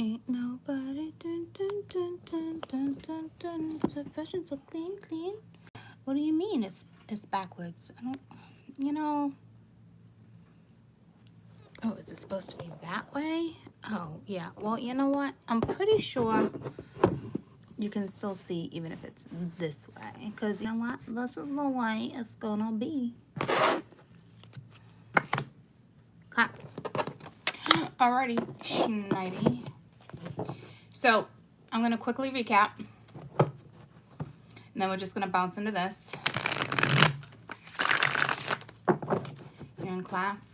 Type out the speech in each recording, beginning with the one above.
ain't nobody dun, dun, dun, dun, dun, dun, dun. So fashion so clean, clean. What do you mean it's backwards? I don't, you know. Oh, is it supposed to be that way? Oh, yeah. Well, you know what? I'm pretty sure you can still see even if it's this way. Because you know what? This is the way it's gonna be. Okay. Alrighty, schnighty. So, I'm gonna quickly recap. And then we're just gonna bounce into this. You're in class.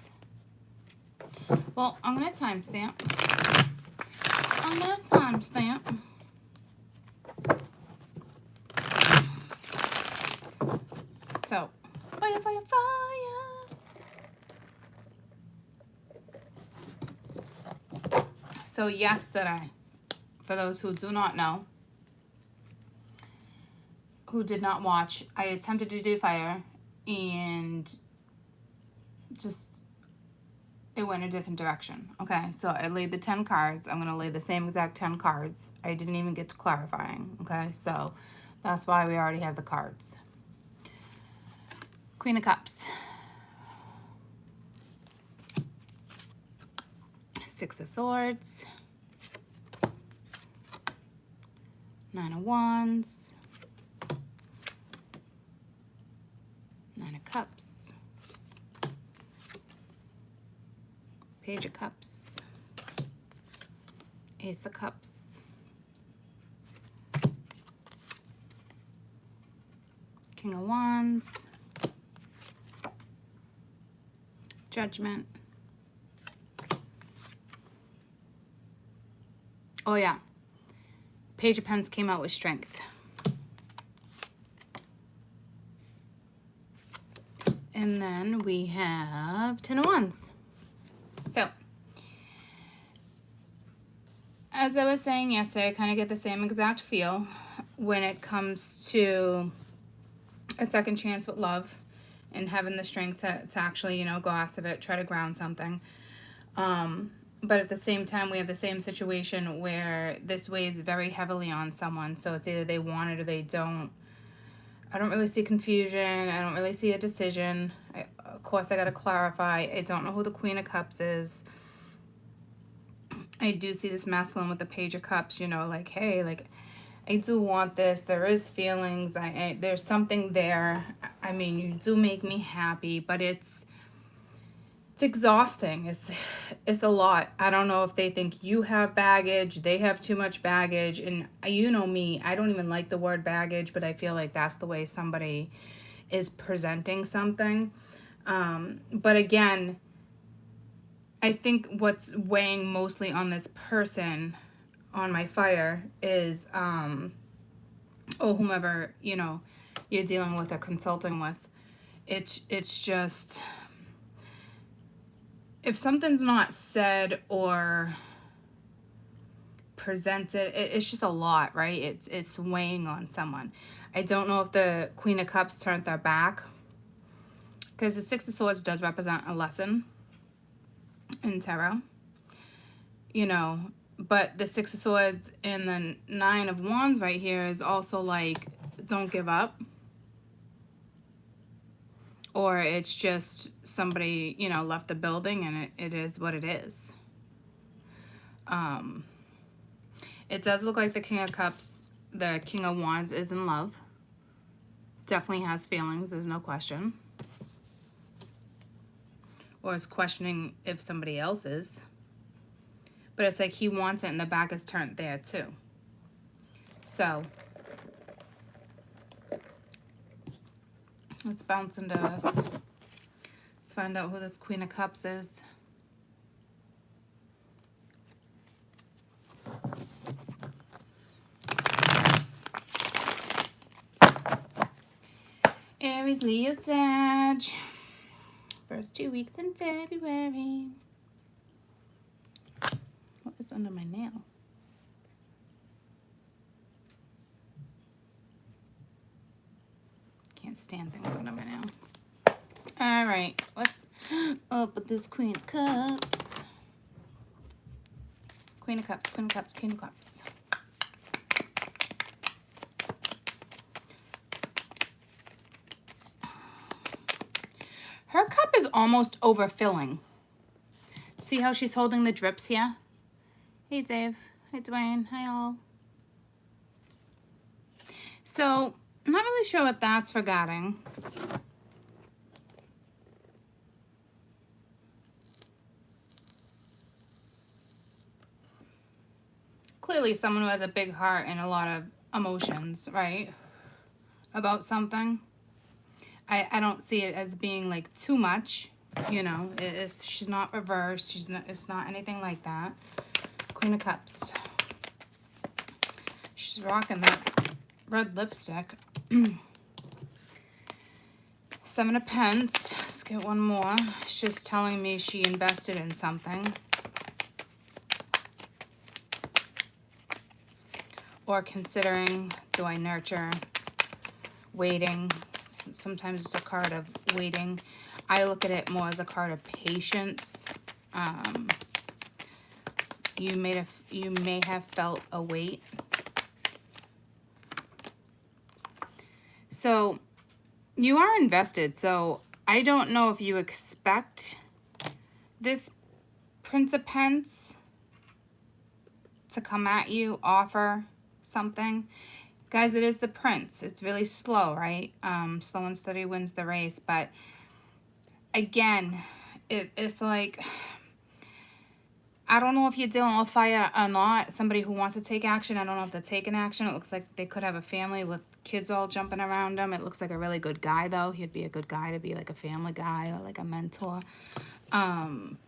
Well, I'm gonna timestamp. So, fire, fire, fire. So yesterday, for those who do not know, who did not watch, I attempted to do fire and just it went a different direction. Okay, so I laid the 10 cards. I'm going to lay the same exact 10 cards. I didn't even get to clarifying. Okay, so that's why we already have the cards. Queen of Cups. Six of Swords. Nine of Wands. Nine of Cups. Page of Cups. Ace of Cups. King of Wands. Judgment. Oh yeah. Page of Pens came out with Strength. And then we have Ten of Wands. So, as I was saying yesterday, I kind of get the same exact feel when it comes to a second chance with love and having the strength to actually, you know, go after it, try to ground something. But at the same time, we have the same situation where this weighs very heavily on someone. So it's either they want it or they don't. I don't really see confusion. I don't really see a decision. Of course, I got to clarify. I don't know who the Queen of Cups is. I do see this masculine with the Page of Cups, you know, like, hey, like, I do want this. There is feelings. There's something there. I mean, you do make me happy, but it's exhausting. It's a lot. I don't know if they think you have baggage. They have too much baggage. And you know me, I don't even like the word baggage, but I feel like that's the way somebody is presenting something. But again, I think what's weighing mostly on this person, on my fire, is, or whomever, you know, you're dealing with or consulting with. It's just, if something's not said or presented, it's just a lot, right? It's weighing on someone. I don't know if the Queen of Cups turned their back, because the Six of Swords does represent a lesson in tarot, you know, but the Six of Swords and the Nine of Wands right here is also like, don't give up. Or it's just somebody, you know, left the building and it is what it is. It does look like the King of Cups, the King of Wands is in love. Definitely has feelings, there's no question. Or is questioning if somebody else is. But it's like he wants it and the back is turned there too. So, let's bounce into this. Let's find out who this Queen of Cups is. Aries, Leo, Sag. First 2 weeks in February. What is under my nail? Can't stand things under my nail. All right, what's up with this Queen of Cups? Queen of Cups, Queen of Cups, Queen of Cups. Her cup is almost overfilling. See how she's holding the drips here? Hey, Dave. Hi, Dwayne. Hi, all. So, I'm not really sure what that's regarding. Clearly, someone who has a big heart and a lot of emotions, right? About something. I don't see it as being like too much, you know. She's not reversed. It's not anything like that. Queen of Cups. She's rocking that red lipstick. Seven of Pence. Let's get one more. It's just telling me she invested in something. Or considering, do I nurture, waiting. Sometimes it's a card of waiting. I look at it more as a card of patience. You may have felt a wait. So you are invested. So I don't know if you expect this Prince of Pence to come at you, offer something. Guys, it is the Prince. It's really slow, right? Slow and steady wins the race. But again, it's like, I don't know if you're dealing with fire or not. Somebody who wants to take action. I don't know if they're taking action. It looks like they could have a family with kids all jumping around them. It looks like a really good guy, though. He'd be a good guy to be like a family guy or like a mentor. But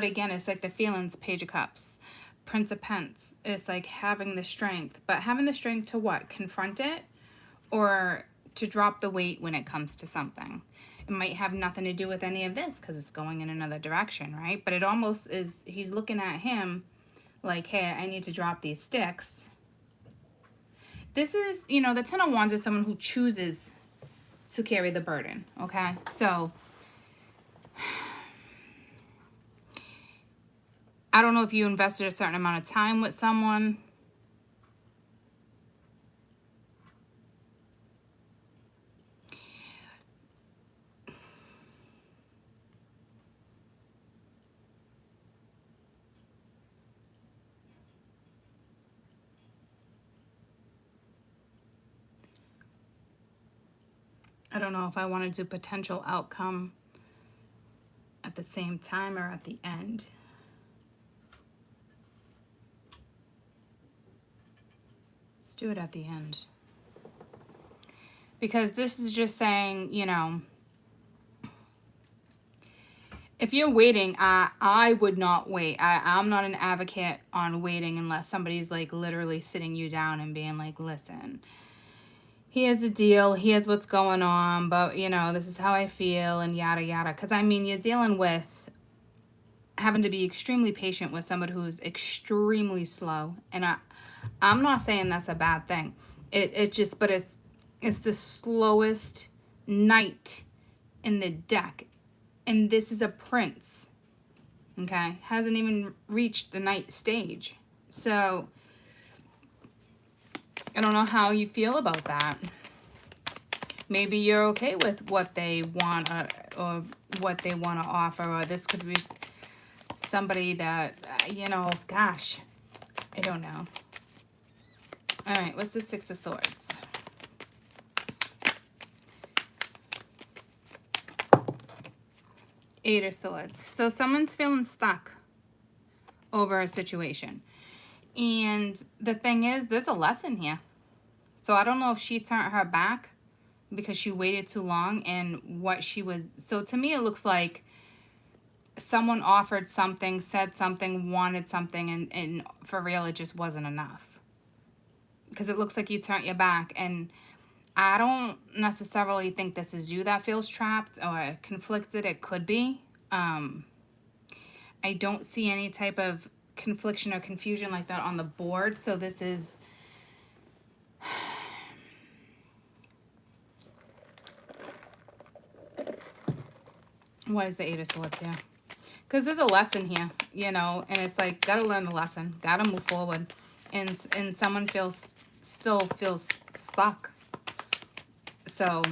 again, it's like the feelings, Page of Cups. Prince of Pence. It's like having the strength. But having the strength to what? Confront it? Or to drop the weight when it comes to something. It might have nothing to do with any of this because it's going in another direction, right? But it almost is, he's looking at him like, hey, I need to drop these sticks. This is, you know, the Ten of Wands is someone who chooses to carry the burden, okay? So I don't know if you invested a certain amount of time with someone. I don't know if I want to do potential outcome at the same time or at the end. Let's do it at the end. Because this is just saying, you know, if you're waiting, I would not wait. I'm not an advocate on waiting unless somebody's like literally sitting you down and being like, listen, here's the deal, here's what's going on, but you know, this is how I feel and yada yada. Because I mean, you're dealing with having to be extremely patient with somebody who's extremely slow. And I'm not saying that's a bad thing. It just, but it's the slowest knight in the deck. And this is a prince, okay? Hasn't even reached the knight stage. So I don't know how you feel about that. Maybe you're okay with what they want or what they want to offer, or this could be somebody that, you know, gosh, I don't know. All right, what's the Six of Swords? Eight of Swords. So someone's feeling stuck over a situation. And the thing is, there's a lesson here. So I don't know if she turned her back because she waited too long and what she was. So to me, it looks like someone offered something, said something, wanted something, and for real, it just wasn't enough. Because it looks like you turned your back. And I don't necessarily think this is you that feels trapped or conflicted. It could be. I don't see any type of confliction or confusion like that on the board. So this is... What is the Eight of Swords here? Because there's a lesson here, you know, and it's like, gotta learn the lesson, gotta move forward. And someone still feels stuck. So,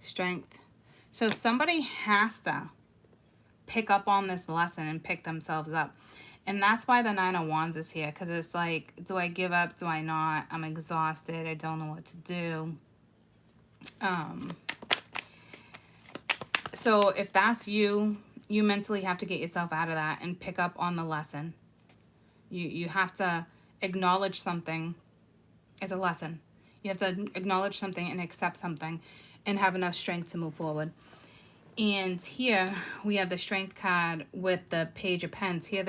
strength. So somebody has to pick up on this lesson and pick themselves up. And that's why the Nine of Wands is here. Because it's like, do I give up? Do I not? I'm exhausted. I don't know what to do. So if that's you, you mentally have to get yourself out of that and pick up on the lesson. You have to acknowledge something as a lesson. You have to acknowledge something and accept something and have enough strength to move forward. And here we have the Strength card with the Page of Pens. Here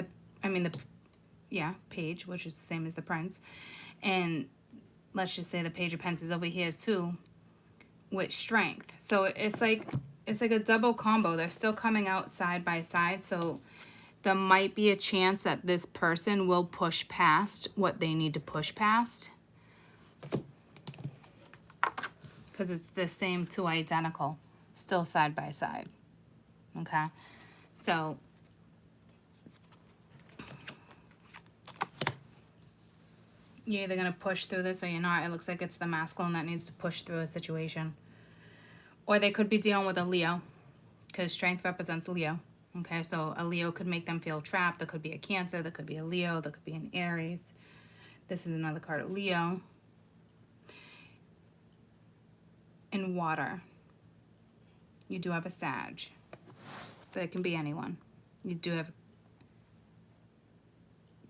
Page, which is the same as the Prince. And let's just say the Page of Pens is over here too with Strength. So it's like a double combo. They're still coming out side by side. So there might be a chance that this person will push past what they need to push past. Because it's the same two identical, still side by side. Okay? So you're either going to push through this or you're not. It looks like it's the masculine that needs to push through a situation. Or they could be dealing with a Leo, because Strength represents Leo. Okay, so a Leo could make them feel trapped. There could be a Cancer. There could be a Leo. There could be an Aries. This is another card of Leo. In Water, you do have a Sag, but it can be anyone. You do have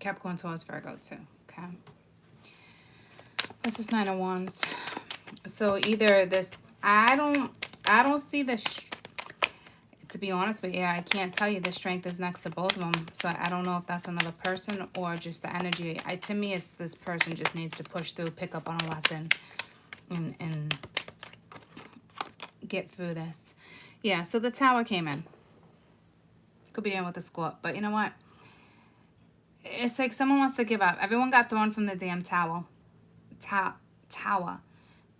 Capricorn, Taurus, Virgo too. Okay. This is Nine of Wands. So either this, I don't see this. To be honest with you, I can't tell you the Strength is next to both of them. So I don't know if that's another person or just the energy. To me, it's this person just needs to push through, pick up on a lesson, and get through this. Yeah, so the Tower came in. Could be dealing with the Scorp, but you know what? It's like someone wants to give up. Everyone got thrown from the damn tower.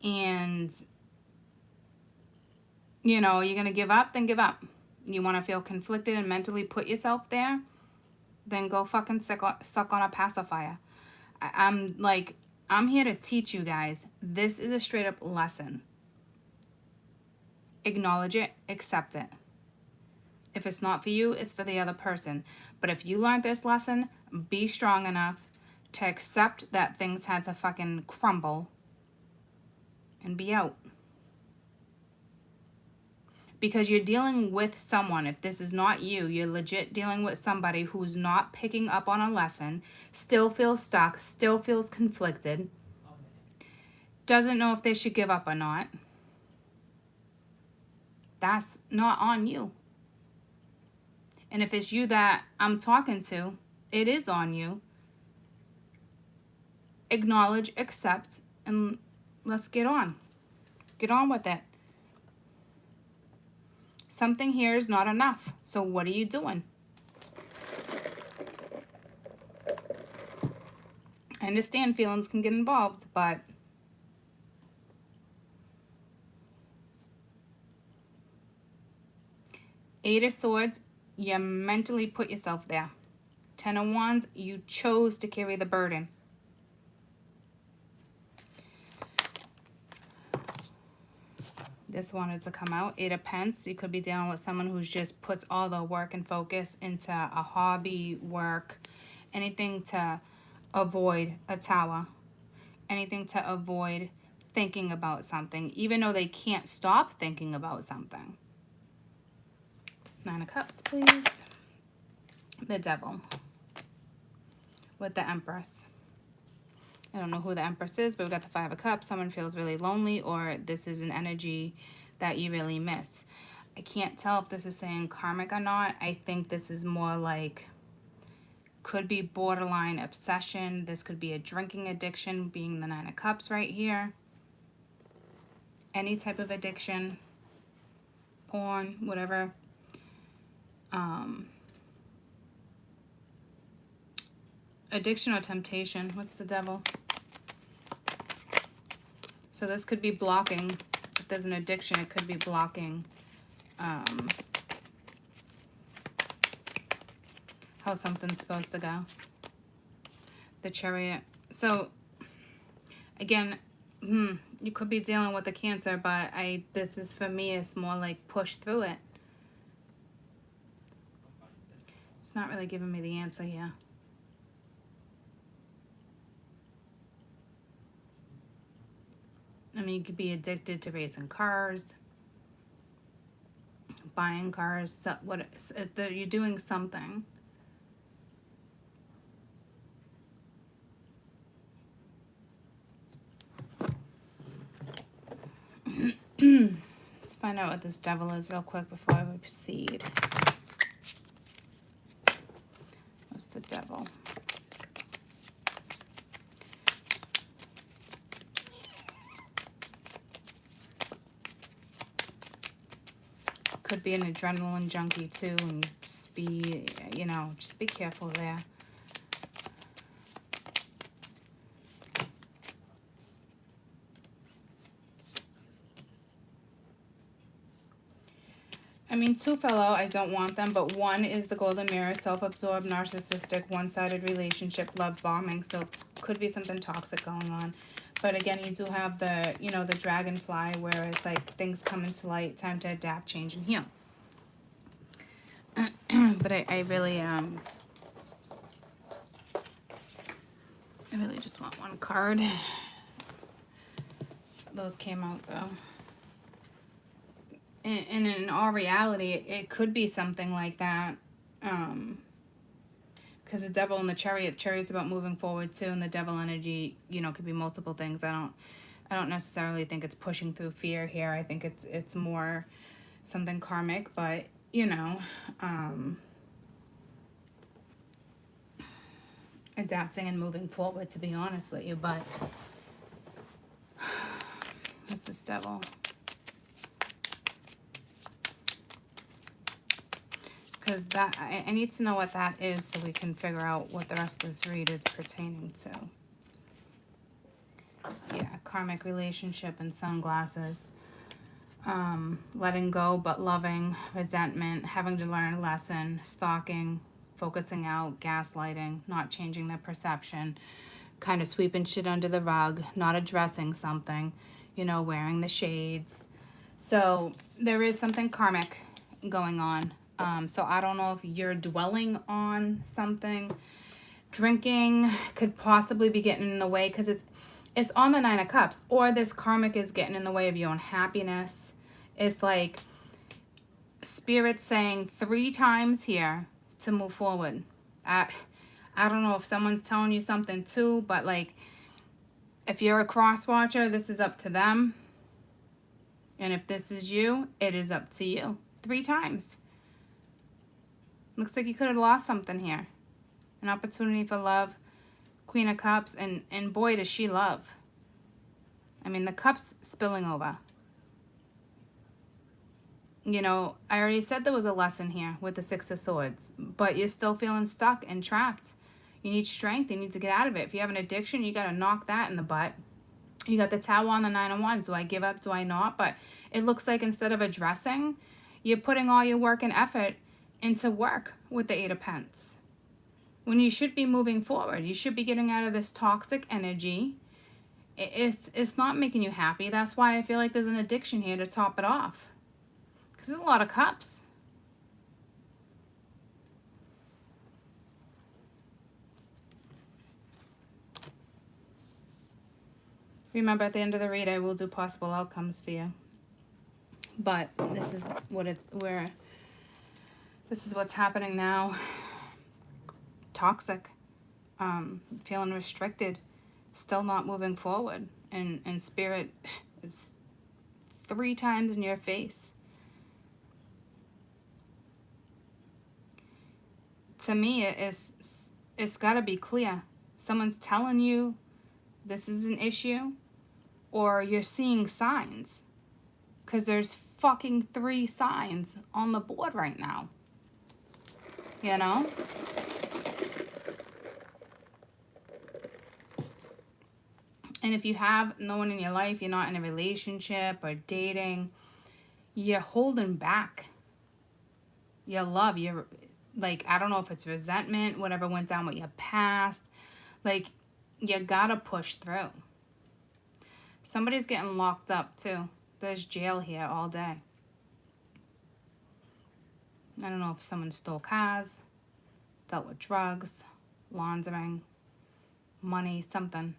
And, you know, you're going to give up, then give up. You want to feel conflicted and mentally put yourself there, then go fucking suck on a pacifier. I'm here to teach you guys. This is a straight up lesson. Acknowledge it, accept it. If it's not for you, it's for the other person. But if you learned this lesson, be strong enough to accept that things had to fucking crumble and be out. Because you're dealing with someone. If this is not you, you're legit dealing with somebody who's not picking up on a lesson, still feels stuck, still feels conflicted, doesn't know if they should give up or not. That's not on you. And if it's you that I'm talking to, it is on you. Acknowledge, accept, and let's get on. Get on with it. Something here is not enough. So what are you doing? I understand feelings can get involved, but Eight of Swords, you mentally put yourself there. Ten of Wands, you chose to carry the burden. This wanted to come out. Eight of Pentacles, you could be dealing with someone who's just puts all the work and focus into a hobby, work, anything to avoid a Tower, anything to avoid thinking about something, even though they can't stop thinking about something. Nine of Cups, please. The Devil with the Empress. I don't know who the Empress is, but we got the Five of Cups. Someone feels really lonely, or this is an energy that you really miss. I can't tell if this is saying karmic or not. I think this is more like, could be borderline obsession. This could be a drinking addiction, being the Nine of Cups right here. Any type of addiction, porn, whatever. Addiction or temptation. What's the Devil? So this could be blocking there's an addiction, it could be blocking how something's supposed to go. The Chariot. So, again, you could be dealing with a Cancer, but this is, for me, it's more like push through it. It's not really giving me the answer here. I mean, you could be addicted to racing cars, buying cars. So you're doing something. Let's find out what this Devil is real quick before we proceed. What's the Devil? Could be an adrenaline junkie too, and just be, you know, just be careful there. I mean, two fellow, I don't want them, but one is the Golden Mirror, self-absorbed, narcissistic, one-sided relationship, love bombing, so could be something toxic going on. But again, you do have the, you know, the Dragonfly, where it's like things come into light, time to adapt, change, and heal. But I really just want one card. Those came out though. And in all reality, it could be something like that. Because the Devil and the Chariot's about moving forward too, and the Devil energy, you know, could be multiple things. I don't necessarily think it's pushing through fear here. I think it's more something karmic, but you know, adapting and moving forward, to be honest with you. But what's this Devil? Because that, I need to know what that is so we can figure out what the rest of this read is pertaining to. Yeah, karmic relationship and sunglasses. Letting go but loving, resentment, having to learn a lesson, stalking, focusing out, gaslighting, not changing their perception, kind of sweeping shit under the rug, not addressing something, you know, wearing the shades. So there is something karmic going on. So I don't know if you're dwelling on something. Drinking could possibly be getting in the way because it's on the Nine of Cups, or this karmic is getting in the way of your own happiness. It's like Spirit saying 3 times here to move forward. I don't know if someone's telling you something too, but like if you're a cross watcher, this is up to them. And if this is you, it is up to you. 3 times. Looks like you could have lost something here. An opportunity for love. Queen of Cups. And boy, does she love. I mean, the cup's spilling over. You know, I already said there was a lesson here with the Six of Swords. But you're still feeling stuck and trapped. You need strength. You need to get out of it. If you have an addiction, you got to knock that in the butt. You got the Tower on the Nine of Wands. Do I give up? Do I not? But it looks like instead of addressing, you're putting all your work and effort into work with the Eight of Pentacles. When you should be moving forward. You should be getting out of this toxic energy. It's not making you happy. That's why I feel like there's an addiction here to top it off. Because there's a lot of cups. Remember, at the end of the read, I will do possible outcomes for you. But this is this is what's happening now. Toxic. Feeling restricted. Still not moving forward. And Spirit is 3 times in your face. To me, it's got to be clear. Someone's telling you this is an issue, or you're seeing signs. Because there's fucking 3 signs on the board right now. You know? And if you have no one in your life, you're not in a relationship or dating, you're holding back your love. You're like, I don't know if it's resentment, whatever went down with your past. Like, you gotta push through. Somebody's getting locked up too. There's jail here all day. I don't know if someone stole cars, dealt with drugs, laundering, money, something.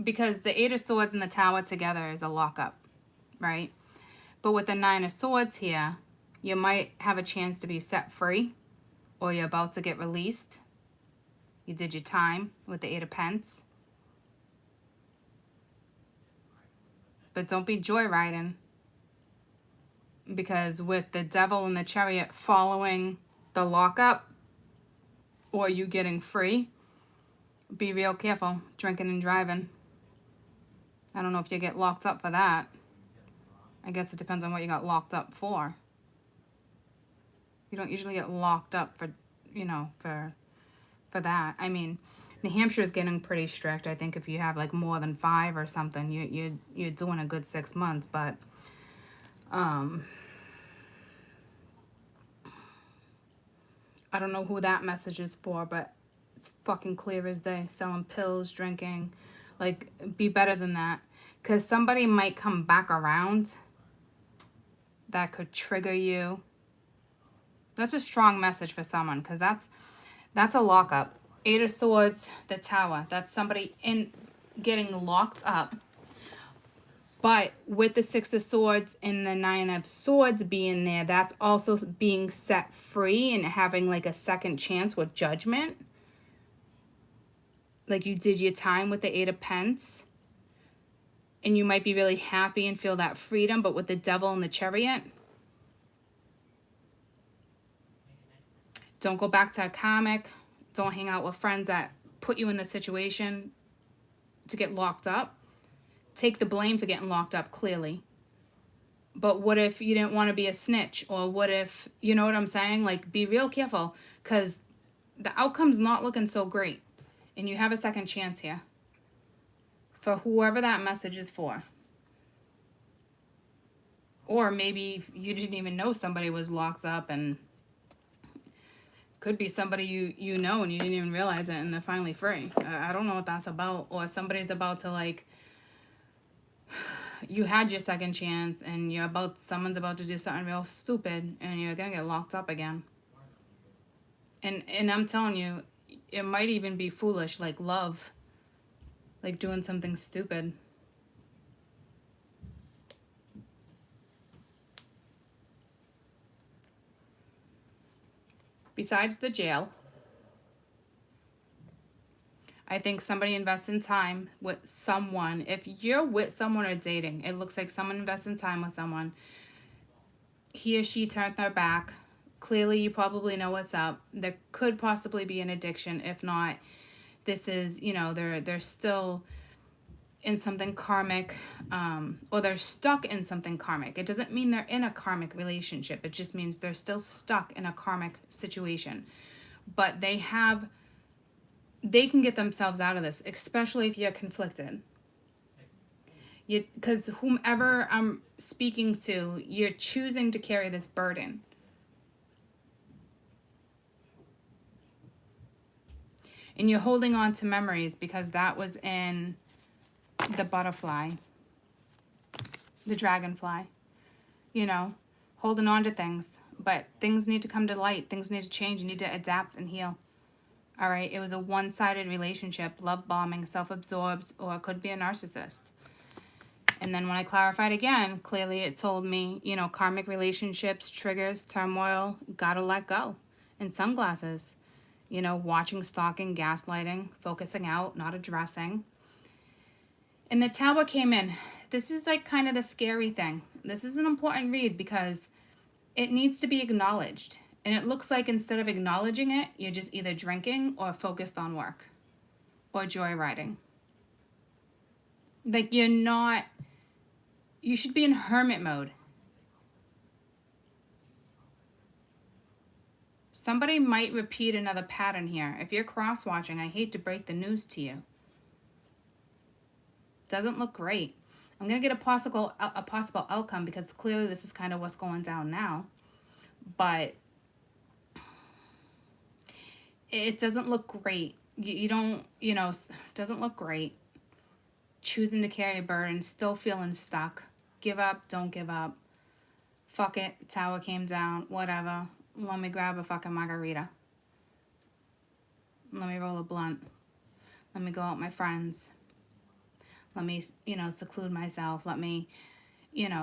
Because the Eight of Swords and the Tower together is a lockup, right? But with the Nine of Swords here, you might have a chance to be set free, or you're about to get released. You did your time with the Eight of Pence. But don't be joyriding, because with the Devil and the Chariot following the lockup, or you getting free, be real careful drinking and driving. I don't know if you get locked up for that. I guess it depends on what you got locked up for. You don't usually get locked up for, you know, for that. I mean, New Hampshire is getting pretty strict. I think if you have like more than 5 or something, you're doing a good 6 months. But I don't know who that message is for, but it's fucking clear as day. Selling pills, drinking. Like, be better than that. Because somebody might come back around that could trigger you. That's a strong message for someone, because that's a lockup. Eight of Swords, the Tower. That's somebody getting locked up. But with the Six of Swords and the Nine of Swords being there, that's also being set free and having like a second chance with judgment. Like, you did your time with the Eight of Pence. And you might be really happy and feel that freedom. But with the Devil and the Chariot, don't go back to a Karmic. Don't hang out with friends that put you in the situation to get locked up. Take the blame for getting locked up, clearly. But what if you didn't want to be a snitch? Or what if, you know what I'm saying? Like, be real careful, because the outcome's not looking so great. And you have a second chance here. For whoever that message is for. Or maybe you didn't even know somebody was locked up, and could be somebody you know and you didn't even realize it, and they're finally free. I don't know what that's about. Or somebody's about to, like, you had your second chance and someone's about to do something real stupid and you're gonna get locked up again. And I'm telling you, it might even be foolish, like love. Like doing something stupid. Besides the jail, I think somebody invests in time with someone. If you're with someone or dating, it looks like someone invests in time with someone. He or she turned their back. Clearly, you probably know what's up. There could possibly be an addiction. If not, this is, you know, they're still in something karmic, or they're stuck in something karmic. It doesn't mean they're in a karmic relationship. It just means they're still stuck in a karmic situation. But they can get themselves out of this, especially if you're conflicted. Because whomever I'm speaking to, you're choosing to carry this burden. And you're holding on to memories, because that was in the butterfly, the dragonfly, you know, holding on to things. But things need to come to light. Things need to change. You need to adapt and heal. All right. It was a one-sided relationship, love bombing, self-absorbed, or it could be a narcissist. And then when I clarified again, clearly it told me, you know, karmic relationships, triggers, turmoil, gotta let go. And sunglasses, you know, watching, stalking, gaslighting, focusing out, not addressing. And the Tower came in. This is like kind of the scary thing. This is an important read because it needs to be acknowledged. And it looks like instead of acknowledging it, you're just either drinking or focused on work or joyriding. Like you should be in hermit mode. Somebody might repeat another pattern here. If you're cross-watching, I hate to break the news to you. Doesn't look great. I'm going to get a possible outcome because clearly this is kind of what's going down now. But it doesn't look great. You don't, doesn't look great. Choosing to carry a burden, still feeling stuck. Give up, don't give up. Fuck it, tower came down, whatever. Let me grab a fucking margarita. Let me roll a blunt. Let me go out with my friends. Let me, seclude myself. Let me,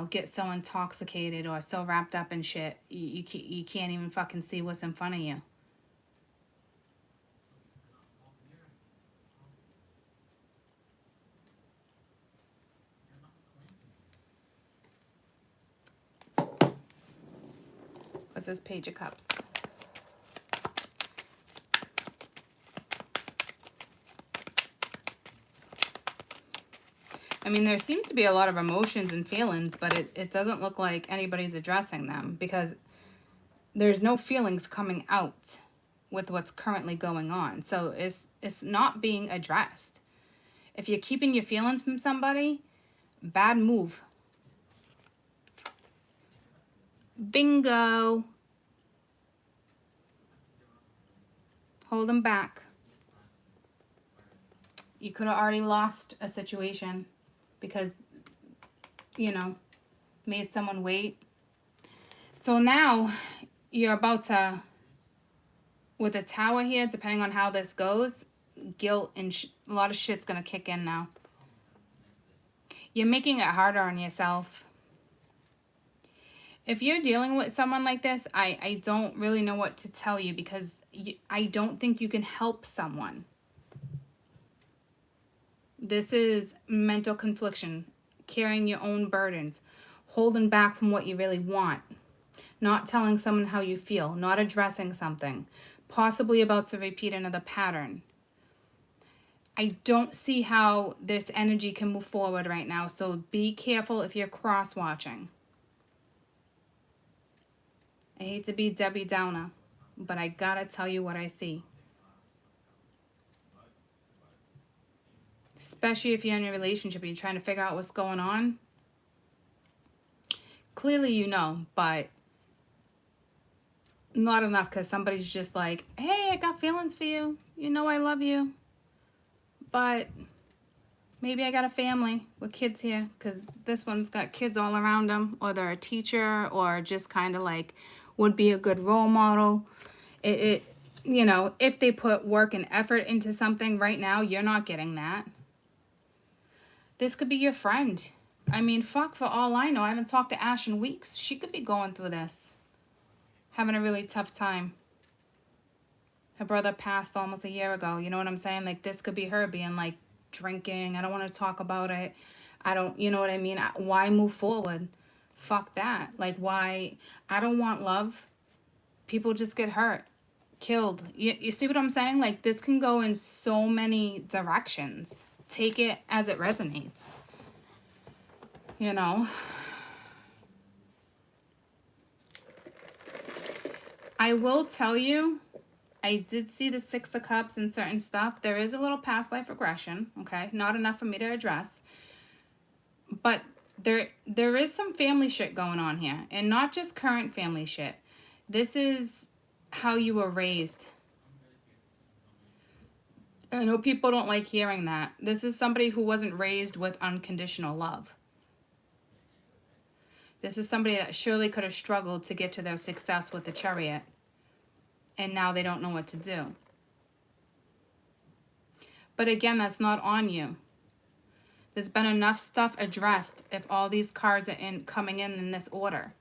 get so intoxicated or so wrapped up in shit, you can't even fucking see what's in front of you. What's this Page of Cups? I mean, there seems to be a lot of emotions and feelings, but it doesn't look like anybody's addressing them because there's no feelings coming out with what's currently going on. So it's not being addressed. If you're keeping your feelings from somebody, bad move. Bingo. Hold them back. You could have already lost a situation because, made someone wait. So now you're about to, with a tower here, depending on how this goes, guilt and a lot of shit's going to kick in now. You're making it harder on yourself. If you're dealing with someone like this, I don't really know what to tell you because I don't think you can help someone. This is mental confliction, carrying your own burdens, holding back from what you really want, not telling someone how you feel, not addressing something, possibly about to repeat another pattern. I don't see how this energy can move forward right now, so be careful if you're cross-watching. I hate to be Debbie Downer, but I gotta tell you what I see. Especially if you're in a relationship and you're trying to figure out what's going on. Clearly you know, but not enough because somebody's just like, hey, I got feelings for you. You know I love you. But maybe I got a family with kids here because this one's got kids all around them, or they're a teacher, or just kind of like would be a good role model. If they put work and effort into something right now, you're not getting that. This could be your friend. I mean, fuck, for all I know, I haven't talked to Ash in weeks. She could be going through this. Having a really tough time. Her brother passed almost a year ago. You know what I'm saying? Like, this could be her being like, drinking. I don't want to talk about it. I don't, you know what I mean? Why move forward? Fuck that. Like, why? I don't want love. People just get hurt. Killed. You see what I'm saying? Like, this can go in so many directions. Take it as it resonates. I will tell you, I did see the Six of Cups and certain stuff. There is a little past life regression, okay? Not enough for me to address. But there is some family shit going on here. And not just current family shit. This is how you were raised. I know people don't like hearing that. This is somebody who wasn't raised with unconditional love. This is somebody that surely could have struggled to get to their success with the Chariot. And now they don't know what to do. But again, that's not on you. There's been enough stuff addressed if all these cards are coming in this order.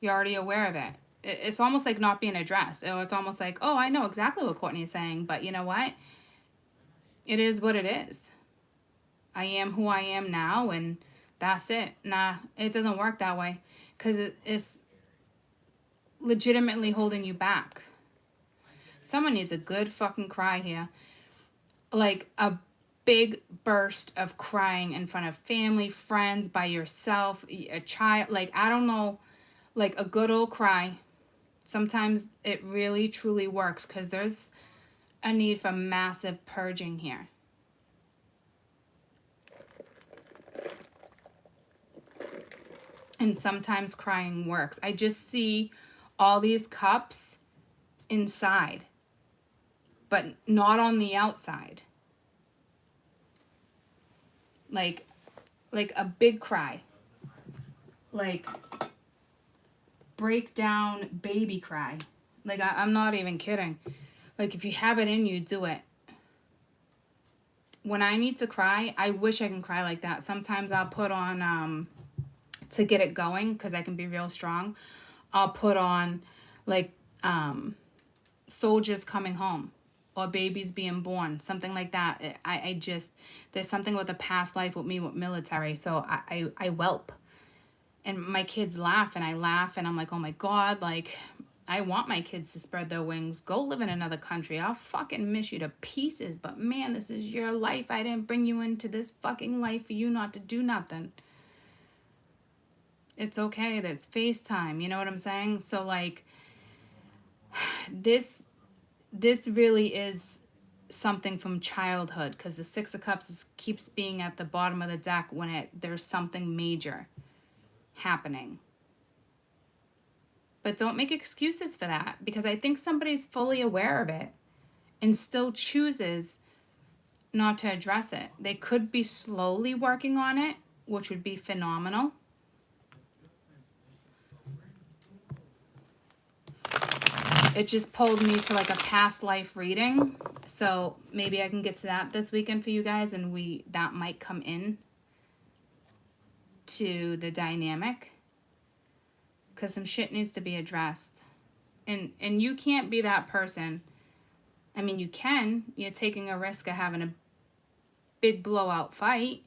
You're already aware of it. It's almost like not being addressed. It's almost like, oh, I know exactly what Courtney is saying, but you know what? It is what it is. I am who I am now, and that's it. Nah, it doesn't work that way because it's legitimately holding you back. Someone needs a good fucking cry here. Like a big burst of crying in front of family, friends, by yourself, a child. Like, I don't know, like a good old cry. Sometimes it really truly works because there's a need for massive purging here. And sometimes crying works. I just see all these cups inside, but not on the outside. Like a big cry. Like breakdown baby cry. Like I'm not even kidding. Like if you have it in you, do it. When I need to cry, I wish I can cry like that. Sometimes I'll put on to get it going, because I can be real strong, I'll put on like soldiers coming home or babies being born, something like that. I just, there's something with a past life with me with military, so I whelp. And my kids laugh and I laugh and I'm like, oh my God, like I want my kids to spread their wings, go live in another country. I'll fucking miss you to pieces, but man, this is your life. I didn't bring you into this fucking life for you not to do nothing. It's okay. There's FaceTime. You know what I'm saying? So like this really is something from childhood, because the Six of Cups keeps being at the bottom of the deck when there's something major happening. But don't make excuses for that, because I think somebody's fully aware of it and still chooses not to address it. They could be slowly working on it, which would be phenomenal. It just pulled me to like a past life reading. So maybe I can get to that this weekend for you guys, and that might come in to the dynamic, because some shit needs to be addressed. And you can't be that person. I mean, you can. You're taking a risk of having a big blowout fight,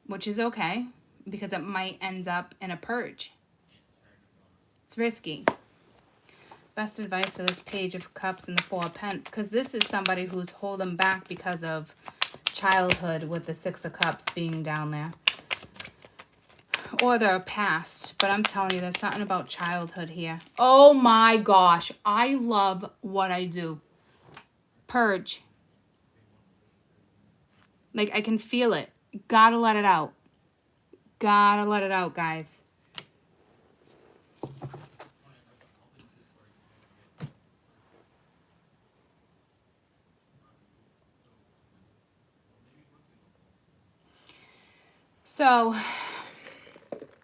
which is okay, because it might end up in a purge. It's risky. Best advice for this Page of Cups and the Four of Pentacles, because this is somebody who's holding back because of childhood, with the Six of Cups being down there. Or their past. But I'm telling you, there's something about childhood here. Oh my gosh. I love what I do. Purge. Like, I can feel it. Gotta let it out. Gotta let it out, guys. So,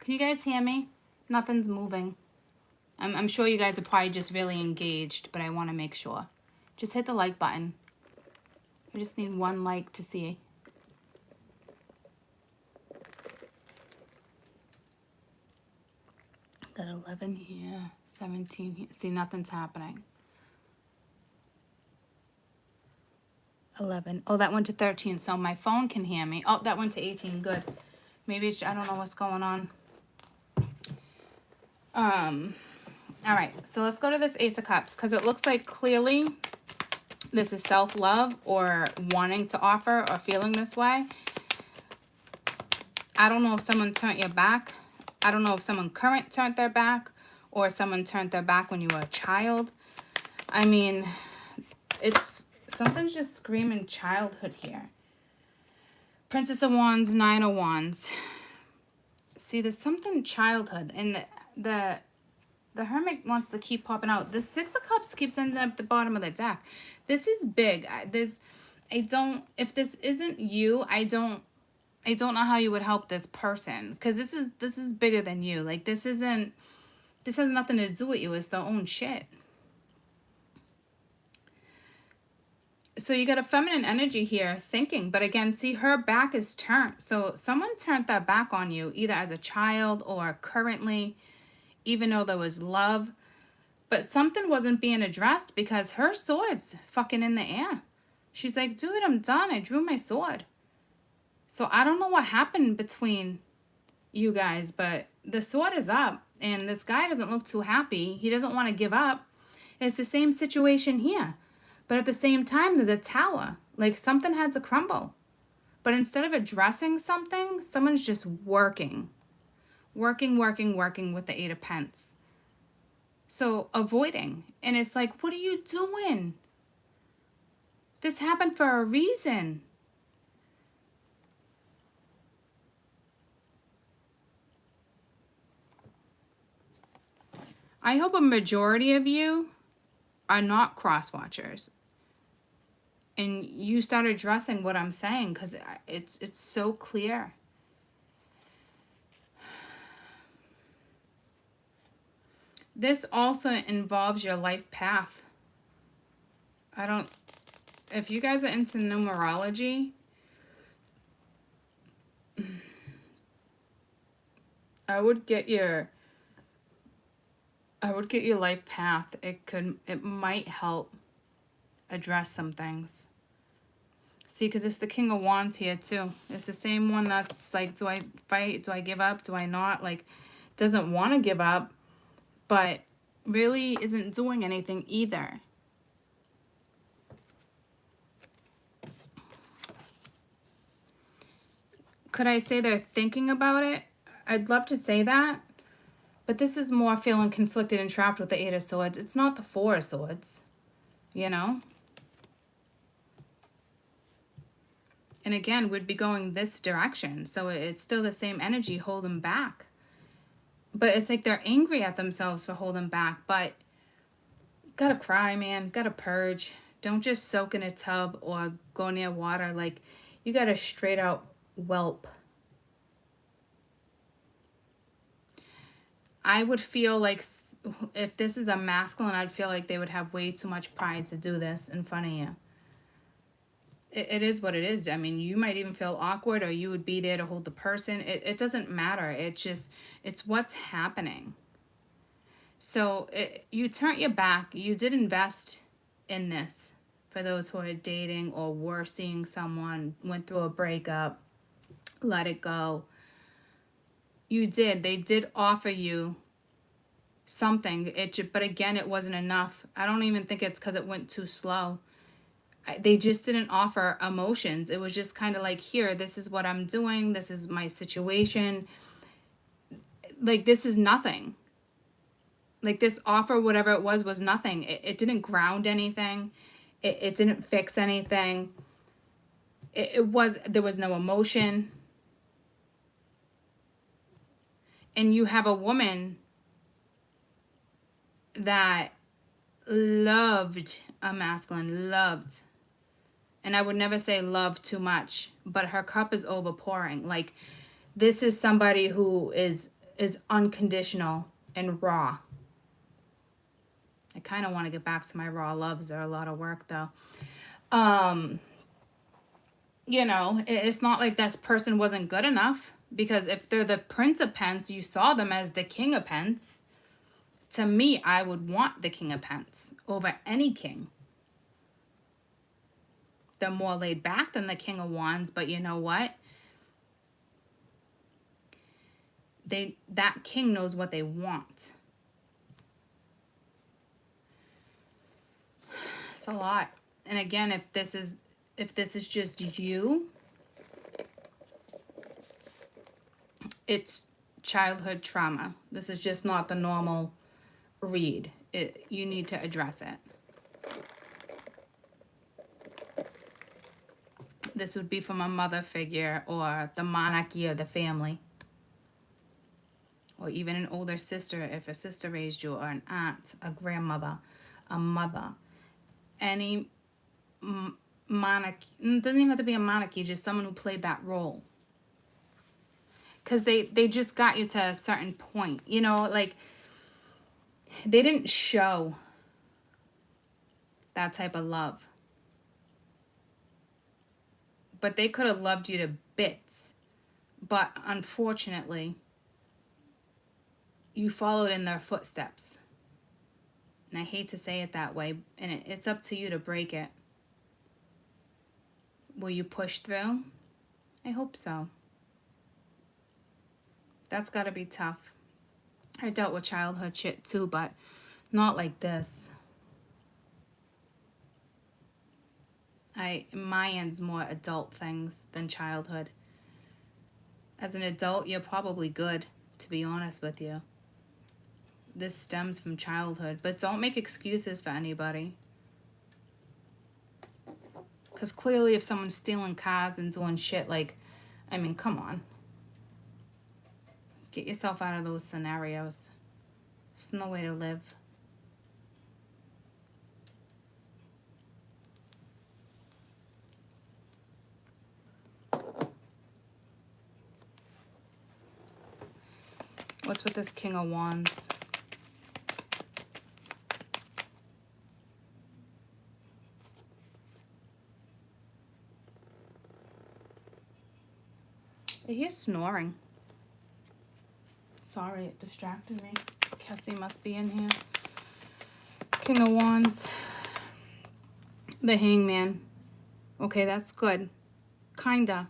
can you guys hear me? Nothing's moving. I'm sure you guys are probably just really engaged, but I want to make sure. Just hit the like button. I just need one like to see. Got 11 here, 17 here. See, nothing's happening. 11. Oh, that went to 13, so my phone can hear me. Oh, that went to 18. Good. Maybe it's, I don't know what's going on. All right, so let's go to this Ace of Cups, because it looks like clearly this is self-love or wanting to offer or feeling this way. I don't know if someone turned your back. I don't know if someone current turned their back, or someone turned their back when you were a child. I mean, it's something's just screaming childhood here. Princess of Wands, Nine of Wands. See, there's something childhood, and the Hermit wants to keep popping out. The Six of Cups keeps ending up at the bottom of the deck. This is big. If this isn't you, I don't know how you would help this person, because this is bigger than you. Like, this has nothing to do with you. It's their own shit. So you got a feminine energy here thinking, but again, see, her back is turned. So someone turned that back on you, either as a child or currently, even though there was love. But something wasn't being addressed, because her sword's fucking in the air. She's like, dude, I'm done. I drew my sword. So I don't know what happened between you guys, but the sword is up, and this guy doesn't look too happy. He doesn't want to give up. It's the same situation here. But at the same time, there's a tower. Like, something had to crumble. But instead of addressing something, someone's just working. Working with the Eight of Pentacles. So avoiding. And it's like, what are you doing? This happened for a reason. I hope a majority of you are not cross watchers. And you start addressing what I'm saying, because it's so clear. This also involves your life path. If you guys are into numerology, I would get your life path. It might help address some things. See, because it's the King of Wands here too. It's the same one that's like, do I fight? Do I give up? Do I not? Like, doesn't want to give up, but really isn't doing anything either. Could I say they're thinking about it? I'd love to say that. But this is more feeling conflicted and trapped with the Eight of Swords. It's not the Four of Swords, you know? And again, we'd be going this direction. So it's still the same energy holding back. But it's like they're angry at themselves for holding back. But gotta cry, man. Gotta purge. Don't just soak in a tub or go near water. Like, you gotta straight out whelp. I would feel like if this is a masculine, I'd feel like they would have way too much pride to do this in front of you. It is what it is. I mean, you might even feel awkward, or you would be there to hold the person. It doesn't matter. It's what's happening. So you turned your back. You did invest in this for those who are dating or were seeing someone, went through a breakup, let it go. You did. They did offer you something. But again, it wasn't enough. I don't even think it's because it went too slow. They just didn't offer emotions. It was just kind of like, here, this is what I'm doing. This is my situation. Like, this is nothing. Like, this offer, whatever it was nothing. It didn't ground anything. It didn't fix anything. There was no emotion. And you have a woman that loved a masculine, loved. And I would never say love too much, but her cup is overpouring. Like, this is somebody who is unconditional and raw. I kind of want to get back to my raw loves. They're a lot of work, though. You know, it's not like that person wasn't good enough, because if they're the Prince of Pence, you saw them as the King of Pence. To me, I would want the King of Pence over any king. They're more laid back than the King of Wands, but you know what? That king knows what they want. It's a lot. And again, if this is just you, it's childhood trauma. This is just not the normal read. You need to address it. This would be from a mother figure, or the monarchy of the family, or even an older sister if a sister raised you, or an aunt, a grandmother, a mother. Any monarchy, it doesn't even have to be a monarchy, just someone who played that role. Because they just got you to a certain point, you know, like, they didn't show that type of love. But they could have loved you to bits. But unfortunately, you followed in their footsteps. And I hate to say it that way. And it's up to you to break it. Will you push through? I hope so. That's got to be tough. I dealt with childhood shit too, but not like this. My end's more adult things than childhood. As an adult, you're probably good, to be honest with you. this stems from childhood. But don't make excuses for anybody. Because clearly if someone's stealing cars and doing shit, like, I mean, come on. Get yourself out of those scenarios. There's no way to live. What's with this King of Wands? I hear snoring. Sorry, it distracted me. Cassie must be in here. King of Wands. The Hangman. Okay, that's good. Kinda.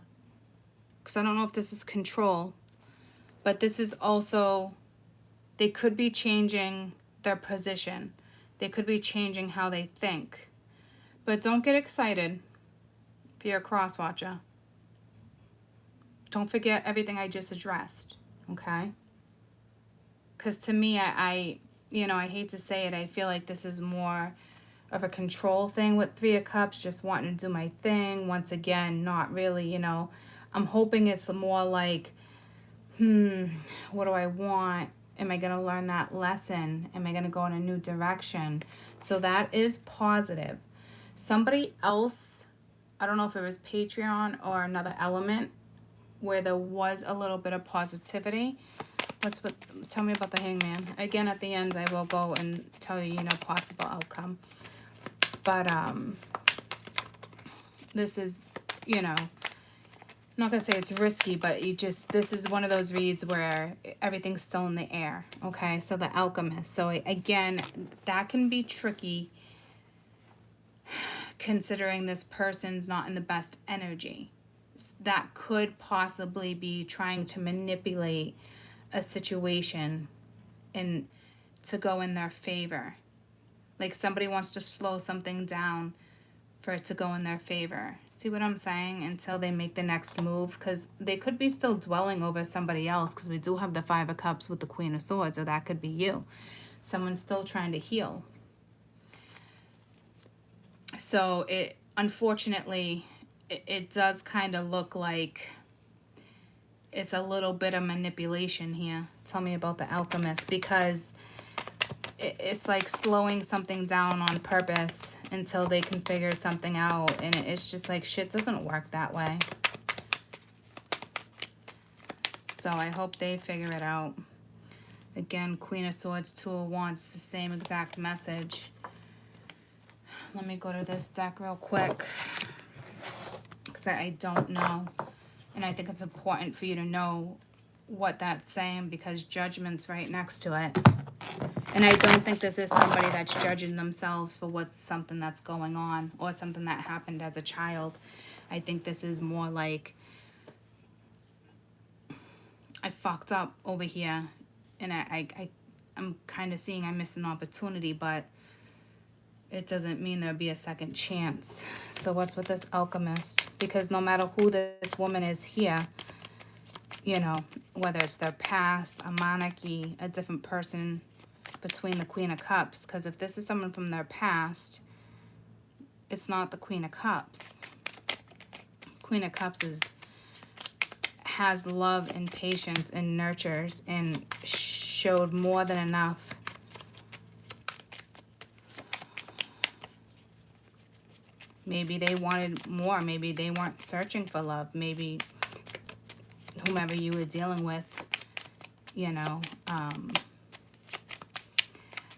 Because I don't know if this is control. But this is also, they could be changing their position. They could be changing how they think. But don't get excited if you're a cross watcher. Don't forget everything I just addressed, okay? Because to me, I hate to say it, I feel like this is more of a control thing with Three of Cups, just wanting to do my thing. Once again, not really, I'm hoping it's more like, what do I want? Am I going to learn that lesson? Am I going to go in a new direction? So that is positive. Somebody else, I don't know if it was Patreon or another element, where there was a little bit of positivity. Tell me about the Hangman. Again, at the end, I will go and tell you, possible outcome. But this is, I'm not going to say it's risky, but this is one of those reads where everything's still in the air, okay? So the Alchemist. So again, that can be tricky considering this person's not in the best energy. That could possibly be trying to manipulate a situation and to go in their favor. Like somebody wants to slow something down for it to go in their favor. See what I'm saying? Until they make the next move, because they could be still dwelling over somebody else, because we do have the Five of Cups with the Queen of Swords, or that could be you. Someone's still trying to heal. So unfortunately, it does kind of look like it's a little bit of manipulation here. Tell me about the Alchemist, because it's like slowing something down on purpose until they can figure something out. And it's just like, shit doesn't work that way. So I hope they figure it out. Again, Queen of Swords, Two of Wands, the same exact message. Let me go to this deck real quick, because I don't know. And I think it's important for you to know what that's saying, because Judgment's right next to it. And I don't think this is somebody that's judging themselves for something that's going on or something that happened as a child. I think this is more like, I fucked up over here, and I'm kind of seeing I missed an opportunity, but it doesn't mean there'll be a second chance. So what's with this Alchemist? Because no matter who this woman is here, whether it's their past, a monarchy, a different person between the Queen of Cups, because if this is someone from their past, it's not the Queen of Cups. Queen of Cups has love and patience and nurtures and showed more than enough. Maybe they wanted more. Maybe they weren't searching for love. Maybe whomever you were dealing with,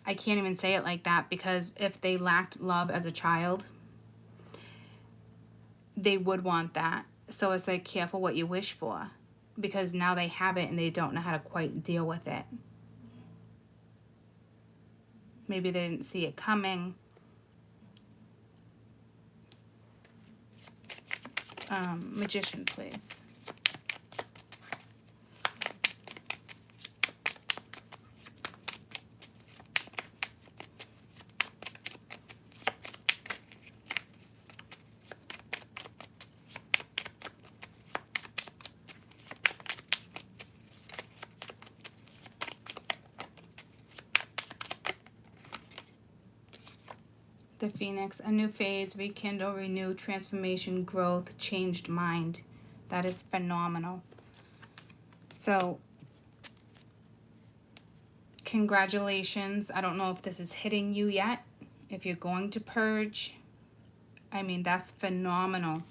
I can't even say it like that, because if they lacked love as a child, they would want that. So it's like, careful what you wish for, because now they have it and they don't know how to quite deal with it. Maybe they didn't see it coming. Magician, please. The Phoenix, a new phase, rekindle, renew, transformation, growth, changed mind. That is phenomenal. So, congratulations. I don't know if this is hitting you yet. If you're going to purge, I mean, that's phenomenal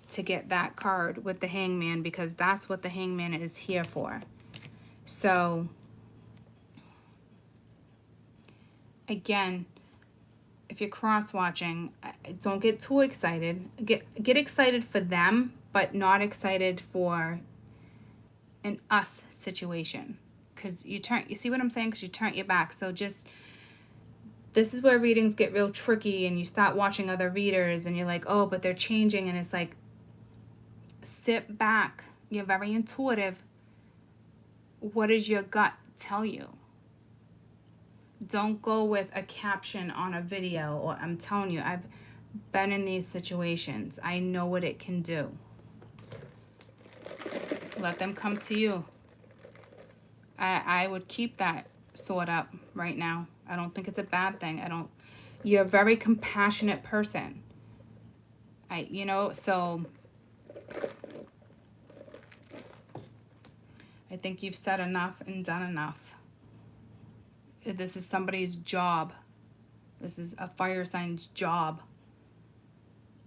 to get that card with the Hangman, because that's what the Hangman is here for. So, again, if you're cross-watching, don't get too excited. Get excited for them, but not excited for an us situation. Because you see what I'm saying? Because you turn your back. So just, this is where readings get real tricky, and you start watching other readers, and you're like, oh, but they're changing. And it's like, sit back. You're very intuitive. What does your gut tell you? Don't go with a caption on a video. Or I'm telling you, I've been in these situations. I know what it can do. Let them come to you. I would keep that sword up right now. I don't think it's a bad thing. You're a very compassionate person. So I think you've said enough and done enough. This is somebody's job. This is a fire sign's job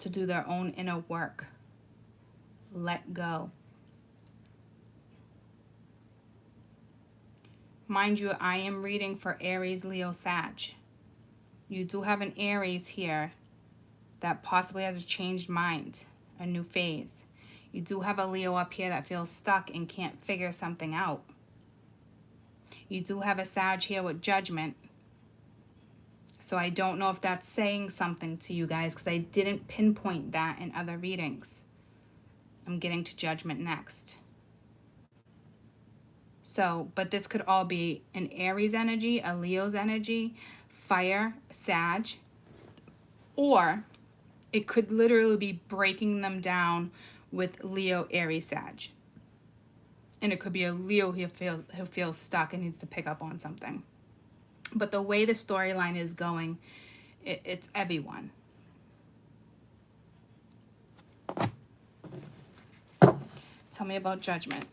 to do their own inner work. Let go. Mind you, I am reading for Aries, Leo, Sag. You do have an Aries here that possibly has a changed mind, a new phase. You do have a Leo up here that feels stuck and can't figure something out. You do have a Sag here with Judgment. So I don't know if that's saying something to you guys, because I didn't pinpoint that in other readings. I'm getting to Judgment next. So, but this could all be an Aries energy, a Leo's energy, fire, Sag, or it could literally be breaking them down with Leo, Aries, Sag. And it could be a Leo who feels stuck and needs to pick up on something. But the way the storyline is going, it's everyone. Tell me about Judgment.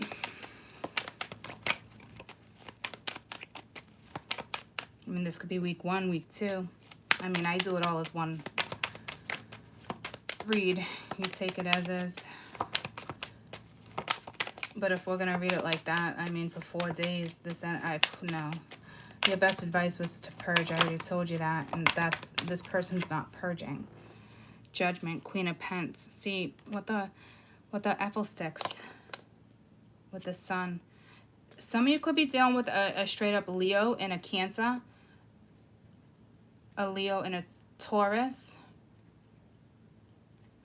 I mean, this could be week 1, week 2. I mean, I do it all as one read. You take it as is. But if we're going to read it like that, I mean, for 4 days, no. Your best advice was to purge. I already told you that. And that this person's not purging. Judgment, Queen of Pence. See, what the apple sticks with the Sun. Some of you could be dealing with a straight up Leo and a Cancer. A Leo and a Taurus.